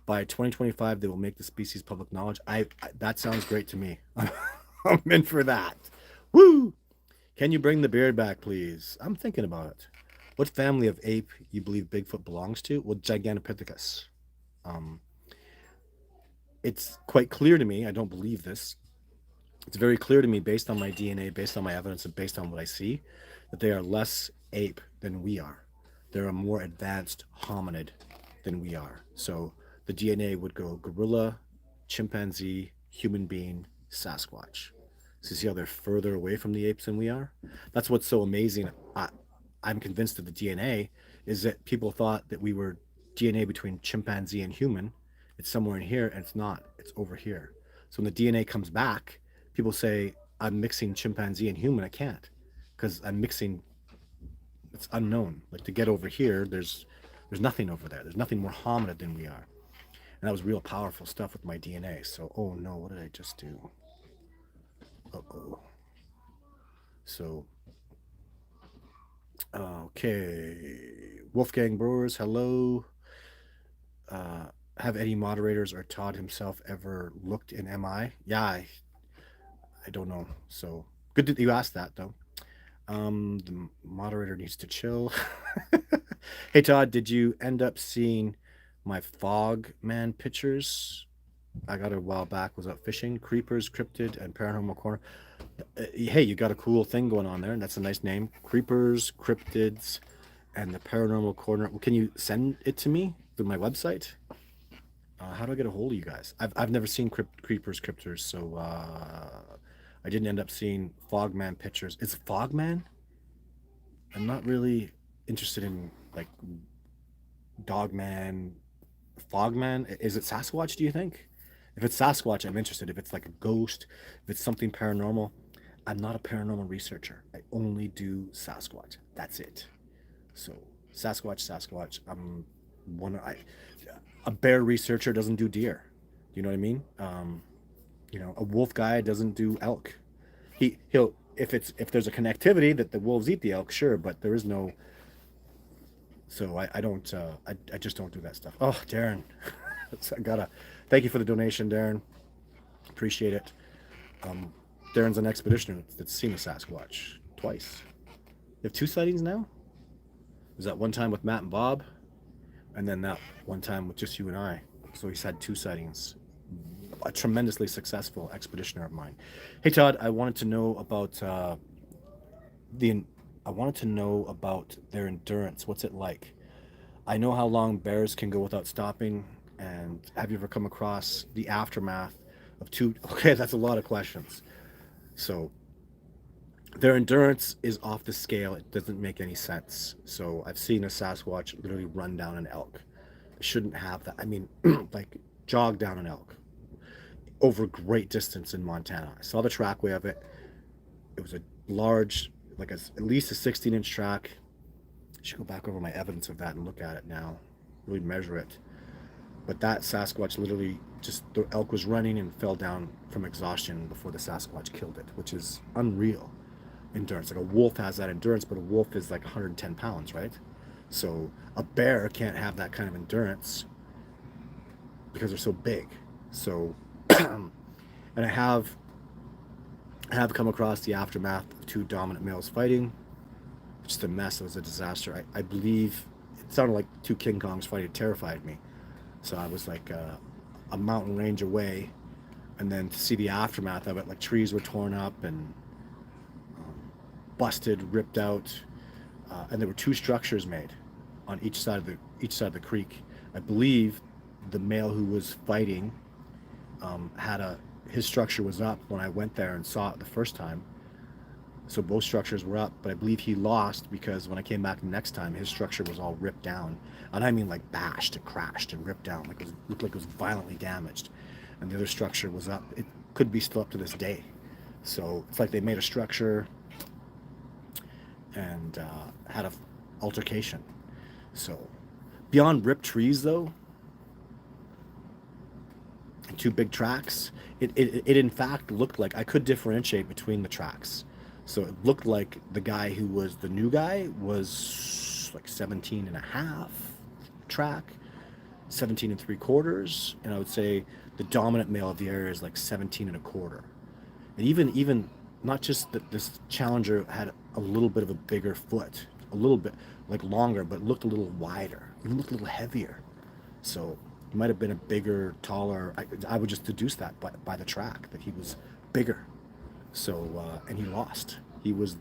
by 2025, they will make the species public knowledge. That sounds great to me. I'm in for that. Woo! Can you bring the beard back, please? I'm thinking about it. What family of ape you believe Bigfoot belongs to? Well, Gigantopithecus. Um, it's quite clear to me. I don't believe this. It's very clear to me, based on my DNA, based on my evidence, and based on what I see, that they are less ape than we are. They're a more advanced hominid than we are. So the DNA would go gorilla, chimpanzee, human being, Sasquatch. So you see how they're further away from the apes than we are? That's what's so amazing. I'm convinced of the DNA is that people thought that we were DNA between chimpanzee and human. It's somewhere in here, and it's not. It's over here. So when the DNA comes back, people say, I'm mixing chimpanzee and human. I can't, because I'm mixing, it's unknown. Like, to get over here, there's nothing over there. There's nothing more hominid than we are. And that was real powerful stuff with my DNA. So, oh no, what did I just do? Uh-oh. So, okay. Wolfgang Brewers, hello. Have any moderators or Todd himself ever looked in MI? Yeah, I don't know. So good that you asked that though. The moderator needs to chill. Hey Todd, did you end up seeing my fog man pictures? I got it a while back. Was out fishing, creepers, cryptid, and paranormal corner. Hey, you got a cool thing going on there, and that's a nice name. Creepers, cryptids, and the paranormal corner. Can you send it to me through my website? How do I get a hold of you guys? I've never seen creepers, cryptors, so I didn't end up seeing Fogman pictures. Is Fogman? I'm not really interested in like Dogman, Fogman. Is it Sasquatch? Do you think? If it's Sasquatch, I'm interested. If it's like a ghost, if it's something paranormal, I'm not a paranormal researcher. I only do Sasquatch. That's it. So Sasquatch. I'm one. A bear researcher doesn't do deer. You know what I mean? A wolf guy doesn't do elk. He'll if there's a connectivity that the wolves eat the elk, sure, but there is no. So I don't. I just don't do that stuff. Oh, Darren, I gotta. Thank you for the donation, Darren. Appreciate it. Darren's an expeditioner that's seen a Sasquatch twice. You have two sightings now. Was that one time with Matt and Bob, and then that one time with just you and I. So he's had two sightings. A tremendously successful expeditioner of mine. Hey Todd, I wanted to know about their endurance. What's it like? I know how long bears can go without stopping, and have you ever come across the aftermath of two? Okay, that's a lot of questions. So their endurance is off the scale. It doesn't make any sense. So I've seen a Sasquatch literally run down an elk. It shouldn't have that. I mean, like jog down an elk over great distance in Montana. I saw the trackway of it. It was a large, at least a 16-inch track. I should go back over my evidence of that and look at it now, really measure it. But that Sasquatch literally the elk was running and fell down from exhaustion before the Sasquatch killed it, which is unreal endurance. Like a wolf has that endurance, but a wolf is like 110 pounds, right? So a bear can't have that kind of endurance because they're so big. So, and I have come across the aftermath of two dominant males fighting. Just a mess. It was a disaster. I believe it sounded like two King Kongs fighting. It terrified me. So I was like a mountain range away, and then to see the aftermath of it, like trees were torn up and busted, ripped out, and there were two structures made on each side of the creek. I believe the male who was fighting his structure was up when I went there and saw it the first time. So both structures were up, but I believe he lost because when I came back the next time, his structure was all ripped down. And I mean like bashed and crashed and ripped down. Looked like it was violently damaged. And the other structure was up. It could be still up to this day. So it's like they made a structure and had a altercation. So beyond ripped trees though, and two big tracks, it in fact looked like I could differentiate between the tracks. So it looked like the guy who was the new guy was like 17 and a half track, 17 and 3/4. And I would say the dominant male of the area is like 17 and a quarter. And even not just that this challenger had a little bit of a bigger foot, a little bit like longer, but looked a little wider, even looked a little heavier. So he might have been a bigger, taller. I would just deduce that by the track that he was bigger. So, and he lost. He was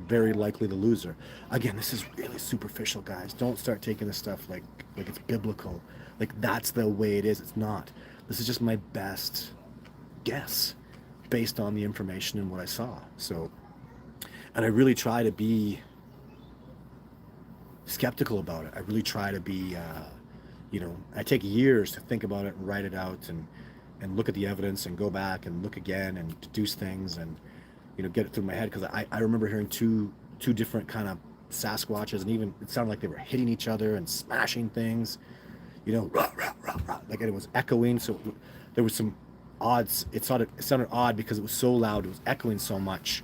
very likely the loser. Again, this is really superficial, guys. Don't start taking this stuff like it's biblical. Like that's the way it is. It's not. This is just my best guess based on the information and what I saw. So, and I really try to be skeptical about it. I really try to be, I take years to think about it and write it out and look at the evidence and go back and look again and deduce things and get it through my head, because I remember hearing two different kind of Sasquatches, and even it sounded like they were hitting each other and smashing things, rah, rah, rah, rah, like, and it was echoing. So there was some odds. It sounded odd because it was so loud. It was echoing so much.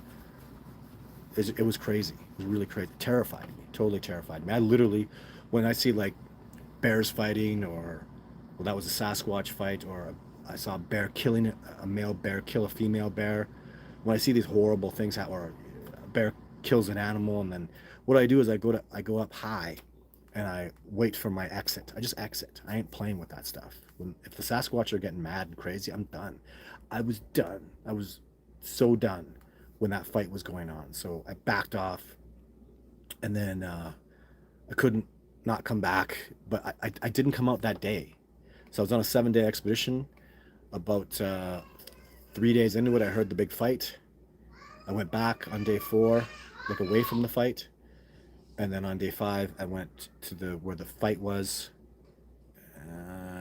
It was crazy. It was really crazy. It terrified me. Totally terrified me. I literally, when I see like bears fighting or well, that was a Sasquatch fight, or I saw a bear killing a male bear kill a female bear. When I see these horrible things happen, or a bear kills an animal, and then what I do is I go up high, and I wait for my exit. I just exit. I ain't playing with that stuff. If the Sasquatch are getting mad and crazy, I'm done. I was done. I was so done when that fight was going on. So I backed off, and then I couldn't not come back, but I didn't come out that day. So I was on a 7 day expedition. About 3 days into it, I heard the big fight. I went back on day 4, like away from the fight, and then on day 5, I went to the where the fight was.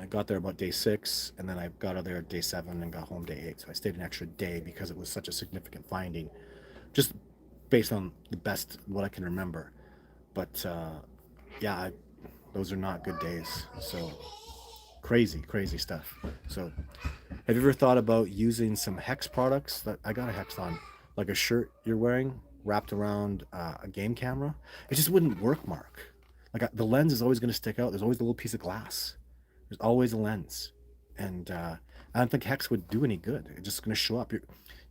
I got there about day 6, and then I got out there at day 7 and got home day 8. So I stayed an extra day because it was such a significant finding, just based on the best what I can remember. But yeah, those are not good days. So crazy, crazy stuff. So have you ever thought about using some hex products? That I got a hex on, like a shirt you're wearing wrapped around a game camera. It just wouldn't work, Mark. Like the lens is always going to stick out. There's always a little piece of glass. There's always a lens, and I don't think hex would do any good. It's just going to show up.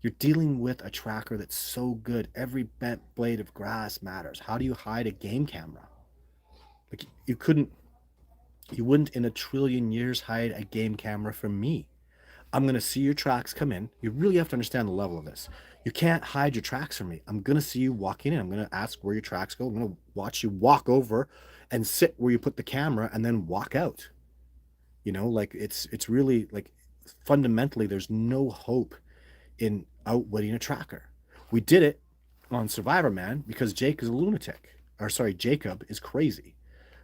You're dealing with a tracker that's so good. Every bent blade of grass matters. How do you hide a game camera? Like you couldn't, you wouldn't in a trillion years hide a game camera from me. I'm going to see your tracks come in. You really have to understand the level of this. You can't hide your tracks from me. I'm going to see you walking in. I'm going to ask where your tracks go. I'm going to watch you walk over and sit where you put the camera and then walk out. Like it's really like fundamentally there's no hope in outwitting a tracker. We did it on Survivor Man because Jake is a lunatic. Or sorry, Jacob is crazy.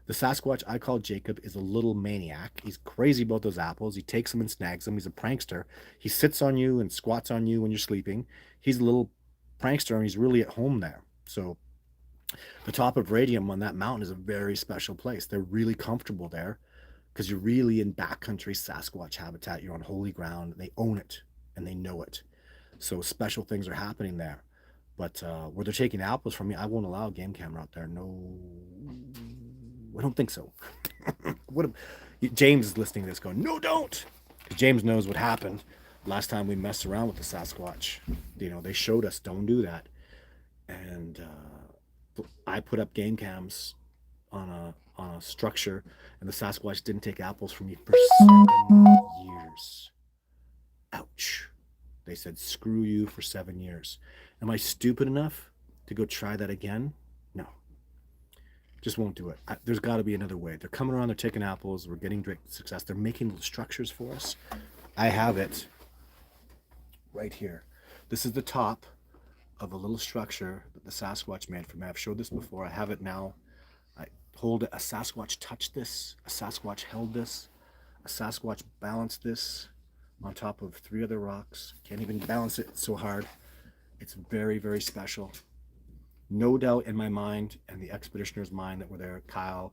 The Sasquatch I call Jacob is a little maniac. He's crazy about those apples. He takes them and snags them. He's a prankster. He sits on you and squats on you when you're sleeping. He's a little prankster and he's really at home there. So the top of Radium on that mountain is a very special place. They're really comfortable there because you're really in backcountry Sasquatch habitat. You're on holy ground. They own it and they know it. So special things are happening there. But where they're taking apples from me, I won't allow a game camera out there. No, I don't think so. What? James is listening to this going, no, don't. Because James knows what happened last time we messed around with the Sasquatch. They showed us don't do that, and I put up game cams on a structure, and the Sasquatch didn't take apples from me for 7 years. Ouch. They said, screw you for 7 years. Am I stupid enough to go try that again? No. Just won't do it. There's got to be another way. They're coming around, they're taking apples, we're getting great success. They're making little structures for us. I have it right here. This is the top of a little structure that the Sasquatch made for me. I've showed this before. I have it now. I hold it. A Sasquatch touched this. A Sasquatch held this. A Sasquatch balanced this on top of 3 other rocks. Can't even balance it, it's so hard. It's very, very special. No doubt in my mind and the expeditioners' mind that were there, Kyle,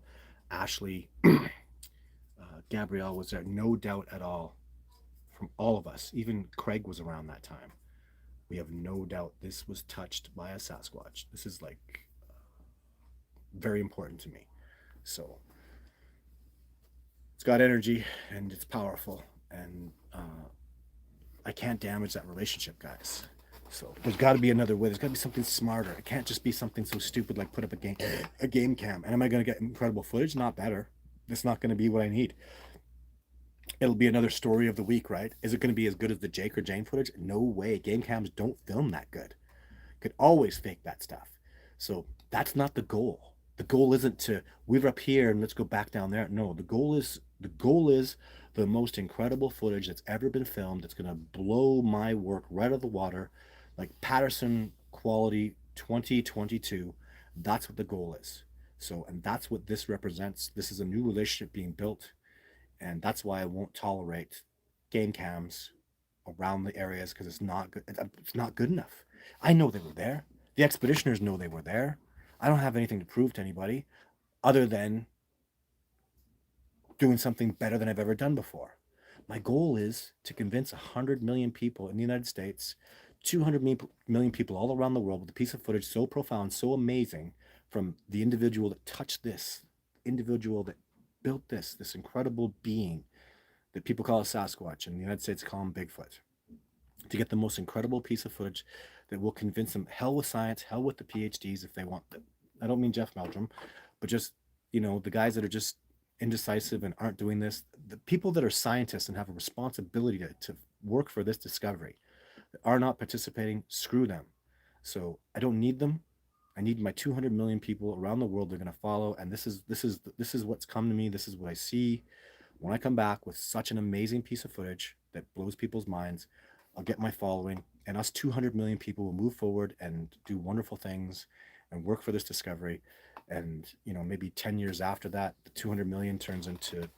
Ashley, Gabrielle was there. No doubt at all from all of us. Even Craig was around that time. We have no doubt this was touched by a Sasquatch. This is like very important to me. So it's got energy and it's powerful, and I can't damage that relationship, guys. So there's got to be another way. There's got to be something smarter. It can't just be something so stupid like put up a game cam. And am I going to get incredible footage? Not better. It's not going to be what I need. It'll be another story of the week, right? Is it going to be as good as the Jake or Jane footage? No way. Game cams don't film that good. Could always fake that stuff. So that's not the goal. The goal isn't to we're up here and let's go back down there. No, the goal is the most incredible footage that's ever been filmed. That's going to blow my work right out of the water, like Patterson quality 2022. That's what the goal is. So, and that's what this represents. This is a new relationship being built, and that's why I won't tolerate game cams around the areas, because it's not good. It's not good enough. I know they were there. The expeditioners know they were there. I don't have anything to prove to anybody other than doing something better than I've ever done before. My goal is to convince 100 million people in the United States, 200 million people all around the world with a piece of footage so profound, so amazing, from the individual that touched this, individual that built this incredible being. that people call a Sasquatch, and the United States call him Bigfoot, to get the most incredible piece of footage that will convince them, hell with science, hell with the PhDs if they want them. I don't mean Jeff Meldrum, but just, the guys that are just indecisive and aren't doing this, the people that are scientists and have a responsibility to work for this discovery that are not participating, screw them. So I don't need them. I need my 200 million people around the world. They're going to follow, and this is what's come to me. This is what I see. When I come back with such an amazing piece of footage that blows people's minds, I'll get my following, and us 200 million people will move forward and do wonderful things and work for this discovery. And, maybe 10 years after that, the 200 million turns into,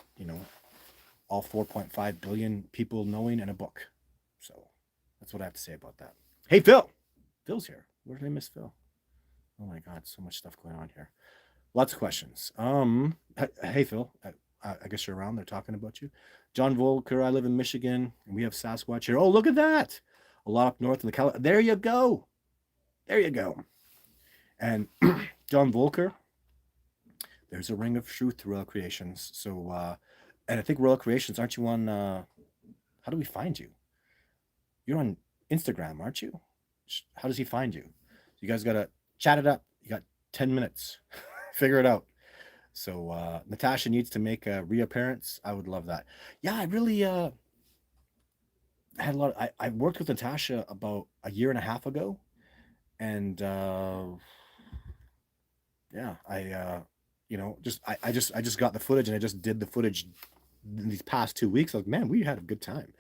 all 4.5 billion people knowing in a book. So that's what I have to say about that. Hey, Phil. Phil's here. Where did I miss Phil? Oh my God, so much stuff going on here. Lots of questions. Hey, Phil. I guess you're around. They're talking about you. John Volker, I live in Michigan, and we have Sasquatch here. Oh, look at that. A lot up north in the There you go. There you go. And John Volker, there's a ring of truth to Royal Creations. So, and I think Royal Creations, aren't you on, how do we find you? You're on Instagram, aren't you? How does he find you? You guys got to chat it up. You got 10 minutes. Figure it out. So Natasha needs to make a reappearance. I would love that. Yeah, I really had a lot. I worked with Natasha about a year and a half ago, and yeah, I just got the footage, and I just did the footage in these past 2 weeks. Like, man, we had a good time.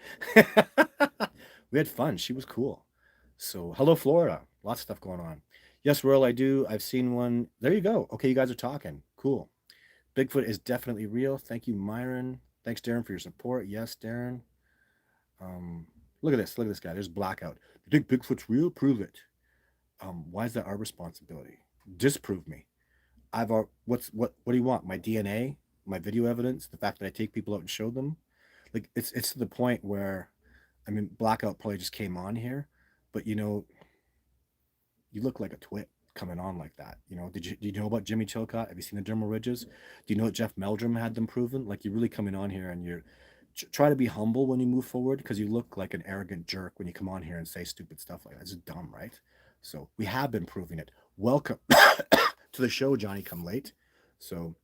We had fun. She was cool. So hello, Florida. Lots of stuff going on. Yes, Royal, I do. I've seen one. There you go. Okay, you guys are talking. Cool. Bigfoot is definitely real. Thank you, Myron. Thanks, Darren, for your support. Yes, Darren. Look at this. Look at this guy. There's blackout. You think Bigfoot's real? Prove it. Why is that our responsibility? Disprove me. What do you want? My DNA, my video evidence, the fact that I take people out and show them. Like it's to the point where, I mean, blackout probably just came on here, but you look like a twit coming on like that. Did you know about Jimmy Chilcott? Have you seen the dermal ridges? Do you know that Jeff Meldrum had them proven? Like, you're really coming on here, and you're try to be humble when you move forward, because you look like an arrogant jerk when you come on here and say stupid stuff like that. It's just dumb, right? So we have been proving it. Welcome to the show, Johnny Come Late. So,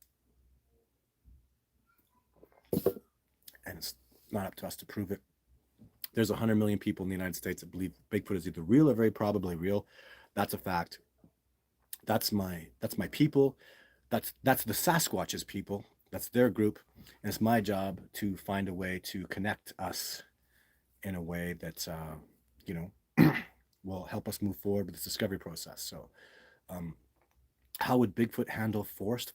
and it's not up to us to prove it. There's 100 million people in the United States that believe Bigfoot is either real or very probably real. That's a fact. That's my people. That's the Sasquatch's people. That's their group. And it's my job to find a way to connect us in a way that will help us move forward with this discovery process. So, how would Bigfoot handle forest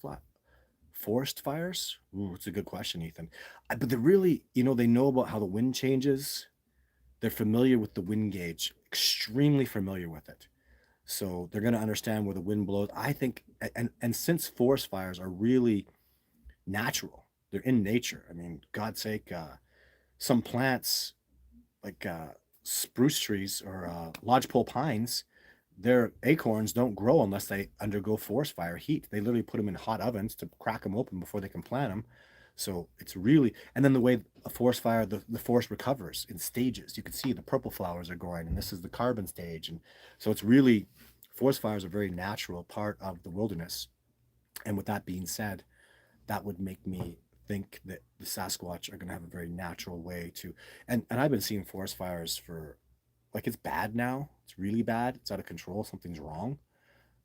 fires? Ooh, it's a good question, Ethan. But they really, they know about how the wind changes. They're familiar with the wind gauge, extremely familiar with it. So they're going to understand where the wind blows. I think, and since forest fires are really natural, they're in nature. I mean, God's sake, some plants like spruce trees or lodgepole pines, their acorns don't grow unless they undergo forest fire heat. They literally put them in hot ovens to crack them open before they can plant them. So it's really, and then the way a forest fire, the forest recovers in stages. You can see the purple flowers are growing, and this is the carbon stage. And so it's really, forest fires are a very natural part of the wilderness. And with that being said, that would make me think that the Sasquatch are going to have a very natural way to, and I've been seeing forest fires for, like, it's bad now. It's really bad. It's out of control. Something's wrong.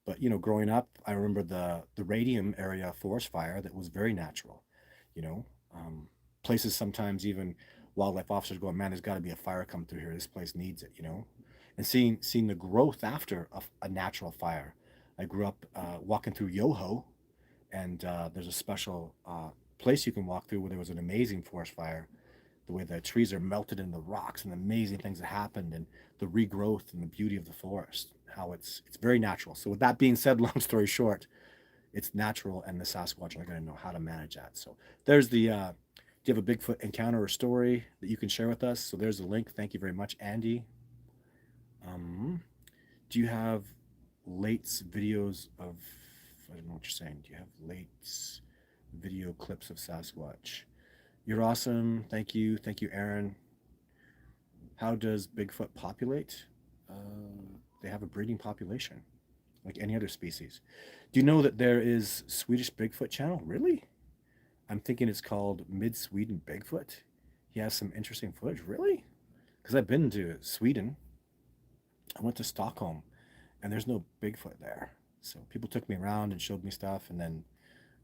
But, growing up, I remember the radium area forest fire that was very natural. you know Places, sometimes even wildlife officers going, man, there's got to be a fire come through here, this place needs it. And seeing the growth after a natural fire. I grew up walking through Yoho, and there's a special place you can walk through where there was an amazing forest fire, the way the trees are melted in the rocks and the amazing things that happened, and the regrowth and the beauty of the forest, how it's very natural. So with that being said, long story short, it's natural, and the Sasquatch are going to know how to manage that. So there's the, do you have a Bigfoot encounter or story that you can share with us? So there's the link. Thank you very much, Andy. Do you have Late's videos of, I don't know what you're saying. Do you have Late's video clips of Sasquatch? You're awesome. Thank you. Thank you, Aaron. How does Bigfoot populate? They have a breeding population, like any other species. Do you know that there is Swedish Bigfoot channel? Really? I'm thinking it's called Mid Sweden Bigfoot. He has some interesting footage. Really? Because I've been to Sweden. I went to Stockholm, and there's no Bigfoot there. So people took me around and showed me stuff, and then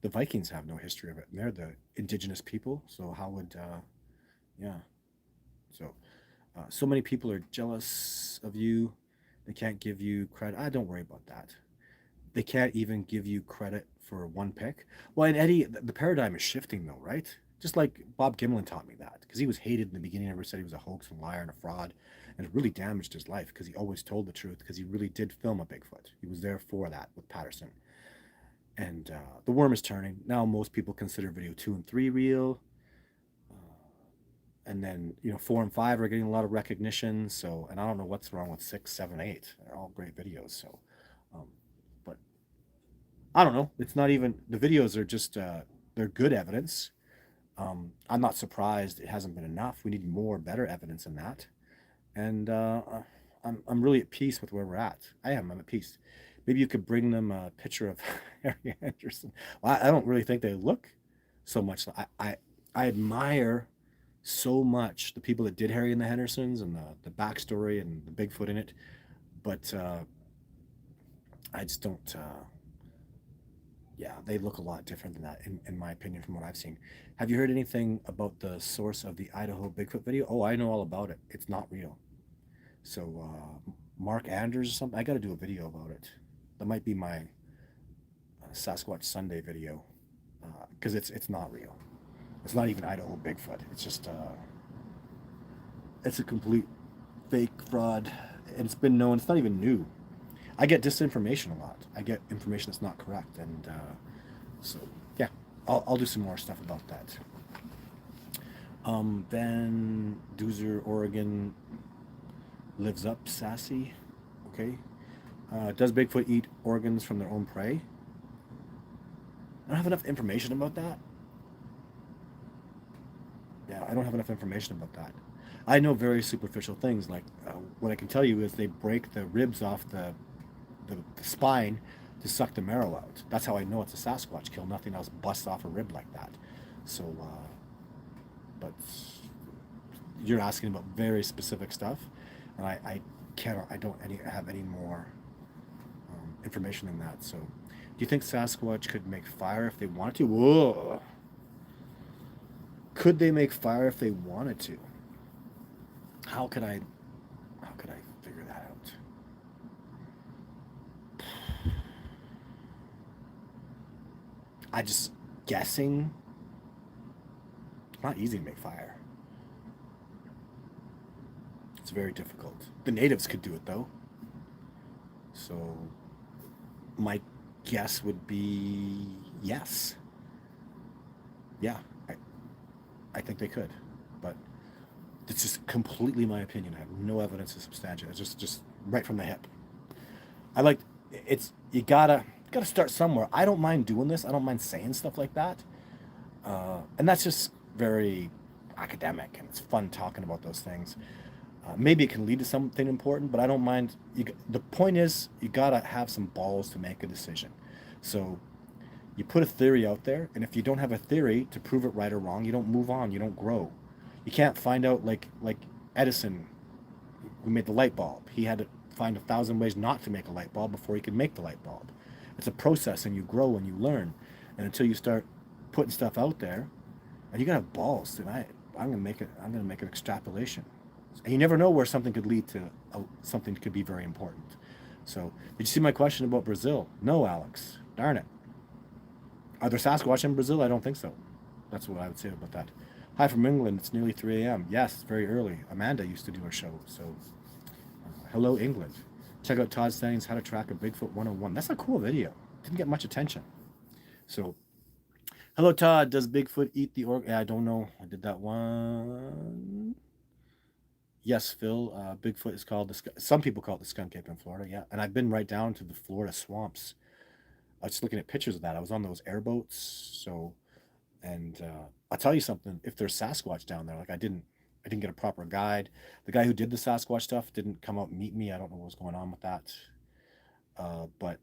the Vikings have no history of it, and they're the indigenous people. So how would, yeah. So so many people are jealous of you. They can't give you credit. Don't worry about that. They can't even give you credit for one pick. Well, and Eddie, the paradigm is shifting though, right? Just like Bob Gimlin taught me that, because he was hated in the beginning. Everyone said he was a hoax and liar and a fraud, and it really damaged his life because he always told the truth. Because he really did film a Bigfoot. He was there for that with Patterson. And the worm is turning now. Most people consider video 2 and 3 real, and then 4 and 5 are getting a lot of recognition. So, and I don't know what's wrong with 6, 7, 8. They're all great videos. So, um, but I don't know. It's not even the videos are just they're good evidence. I'm not surprised it hasn't been enough. We need more, better evidence than that. And I'm really at peace with where we're at. I am. I'm at peace. Maybe you could bring them a picture of Harry Anderson. Well, I don't really think they look so much. I admire so much the people that did Harry and the Hendersons and the backstory and the Bigfoot in it, but I just don't. Yeah, they look a lot different than that, in my opinion, from what I've seen. Have you heard anything about the source of the Idaho Bigfoot video? Oh, I know all about it. It's not real. So Mark Anders or something. I got to do a video about it. That might be my Sasquatch Sunday video, because it's not real. It's not even Idaho Bigfoot. It's just it's a complete fake fraud, and it's been known. It's not even new. I get disinformation a lot. I get information that's not correct, and so yeah, I'll do some more stuff about that. Van Duzer, Oregon, lives up sassy. Okay. Does Bigfoot eat organs from their own prey? I don't have enough information about that. Yeah, I don't have enough information about that. I know very superficial things. Like what I can tell you is they break the ribs off the spine to suck the marrow out. That's how I know it's a Sasquatch kill. Nothing else busts off a rib like that. So, but you're asking about very specific stuff, and I can't. I don't have any more information than that. So, do you think Sasquatch could make fire if they wanted to? Whoa. Could they make fire if they wanted to? How could I? How could I figure that out? I just guessing. It's not easy to make fire. It's very difficult. The natives could do it though. So my guess would be yes. Yeah, I think they could, but it's just completely my opinion. I have no evidence to substantiate. It's just right from the hip. I like it's you gotta start somewhere. I don't mind doing this. I don't mind saying stuff like that, and that's just very academic and it's fun talking about those things. Maybe it can lead to something important, but I don't mind. The point is, you gotta have some balls to make a decision. So you put a theory out there, and if you don't have a theory to prove it right or wrong, you don't move on. You don't grow. You can't find out like Edison, who made the light bulb. He had to find 1,000 ways not to make a light bulb before he could make the light bulb. It's a process, and you grow and you learn, and until you start putting stuff out there, and you gotta have balls tonight. I'm gonna make it. I'm gonna make an extrapolation. And you never know where something could lead to something that could be very important. So, did you see my question about Brazil? No, Alex. Darn it. Are there Sasquatch in Brazil? I don't think so. That's what I would say about that. Hi from England. It's nearly 3 a.m. Yes, it's very early. Amanda used to do our show. So, hello, England. Check out Todd Stanning's How to Track a Bigfoot 101. That's a cool video. Didn't get much attention. So, hello, Todd. Does Bigfoot eat the organ? I don't know. I did that one. Yes, Phil. Bigfoot is called some people call it the skunk ape in Florida. Yeah, and I've been right down to the Florida swamps. I was just looking at pictures of that. I was on those airboats, so And I'll tell you something, if there's Sasquatch down there, like I didn't get a proper guide. The guy who did the Sasquatch stuff didn't come out and meet me. I don't know what was going on with that. But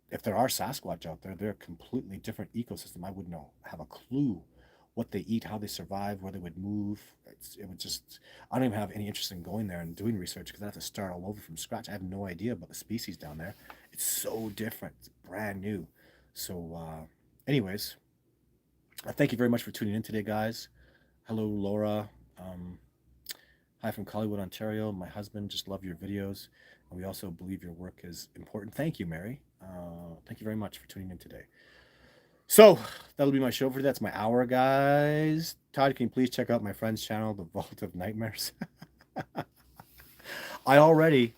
if there are Sasquatch out there, they're a completely different ecosystem. I wouldn't know, have a clue what they eat, how they survive, where they would move. It would just, I don't even have any interest in going there and doing research because I have to start all over from scratch. I have no idea about the species down there. It's so different. It's brand new. So, anyways, I thank you very much for tuning in today, guys. Hello, Laura. Um, Hi from Collywood, Ontario. My husband just love your videos, and we also believe your work is important. Thank you, Mary. Thank you very much for tuning in today. So that'll be my show for today. That's my hour, guys. Todd, can you please check out my friend's channel, The Vault of Nightmares? I already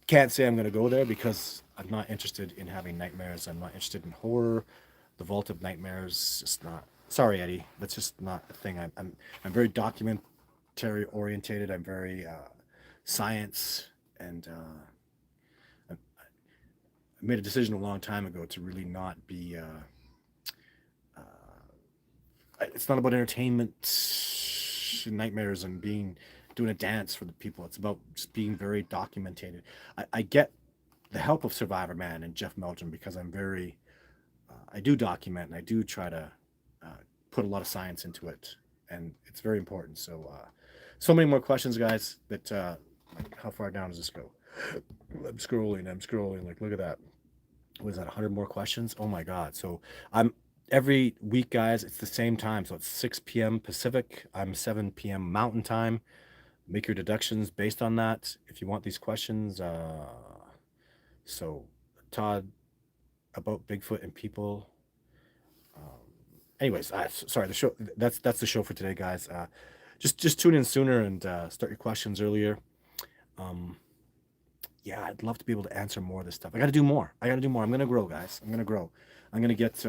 can't say I'm going to go there because I'm not interested in having nightmares. I'm not interested in horror. The Vault of Nightmares, just not. Sorry, Eddie. That's just not a thing. I'm very documentary orientated. I'm very science, and I made a decision a long time ago to really not be. It's not about entertainment, nightmares, and doing a dance for the people. It's about just being very documented. I get the help of Survivor Man and Jeff Meldrum because I do document and I do try to uh, put a lot of science into it, and it's very important. So, so many more questions, guys. Like, how far down does this go? I'm scrolling. I'm scrolling. Like, look at that. Was that 100 more questions? Oh my God. So I'm every week, guys. It's the same time. So it's 6 p.m. Pacific. I'm 7 p.m. Mountain Time. Make your deductions based on that. If you want these questions, so Todd, about Bigfoot and people. Anyways, sorry. The show that's the show for today, guys. Just tune in sooner and start your questions earlier. Um, yeah, I'd love to be able to answer more of this stuff. I got to do more. I got to do more. I'm gonna grow, guys. I'm gonna grow. I'm gonna get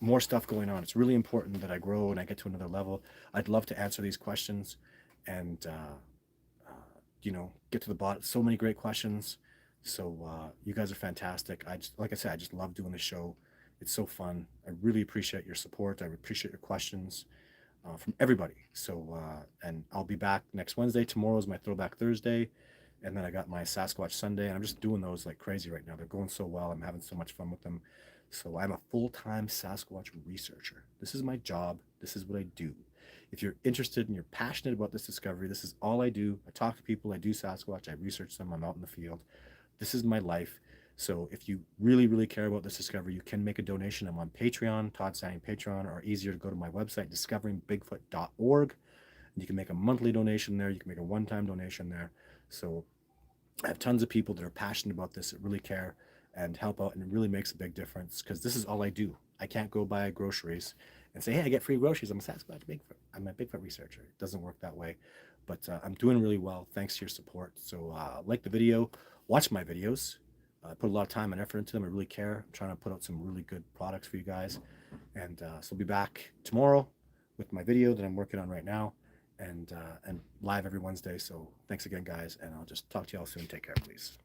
more stuff going on. It's really important that I grow and I get to another level. I'd love to answer these questions and get to the bottom. So many great questions. So you guys are fantastic. Like I said, I just love doing the show. It's so fun. I really appreciate your support. I appreciate your questions from everybody. So and I'll be back next Wednesday. Tomorrow is my Throwback Thursday, and then I got my Sasquatch Sunday, and I'm just doing those like crazy right now. They're going so well. I'm having so much fun with them. So I'm a full-time Sasquatch researcher. This is my job. This is what I do. If you're interested and you're passionate about this discovery, this is all I do. I talk to people. I do Sasquatch. I research them. I'm out in the field. This is my life. So if you really, really care about this discovery, you can make a donation. I'm on Patreon, Todd Standing Patreon, or easier to go to my website, discoveringbigfoot.org. You can make a monthly donation there. You can make a one-time donation there. So I have tons of people that are passionate about this, that really care and help out, and it really makes a big difference because this is all I do. I can't go buy groceries and say, hey, I get free groceries. I'm a Sasquatch Bigfoot. I'm a Bigfoot researcher. It doesn't work that way. But I'm doing really well thanks to your support. So like the video, watch my videos. I put a lot of time and effort into them. I really care. I'm trying to put out some really good products for you guys. And so I'll be back tomorrow with my video that I'm working on right now, and live every Wednesday. So thanks again, guys, and I'll just talk to y'all soon. Take care, please.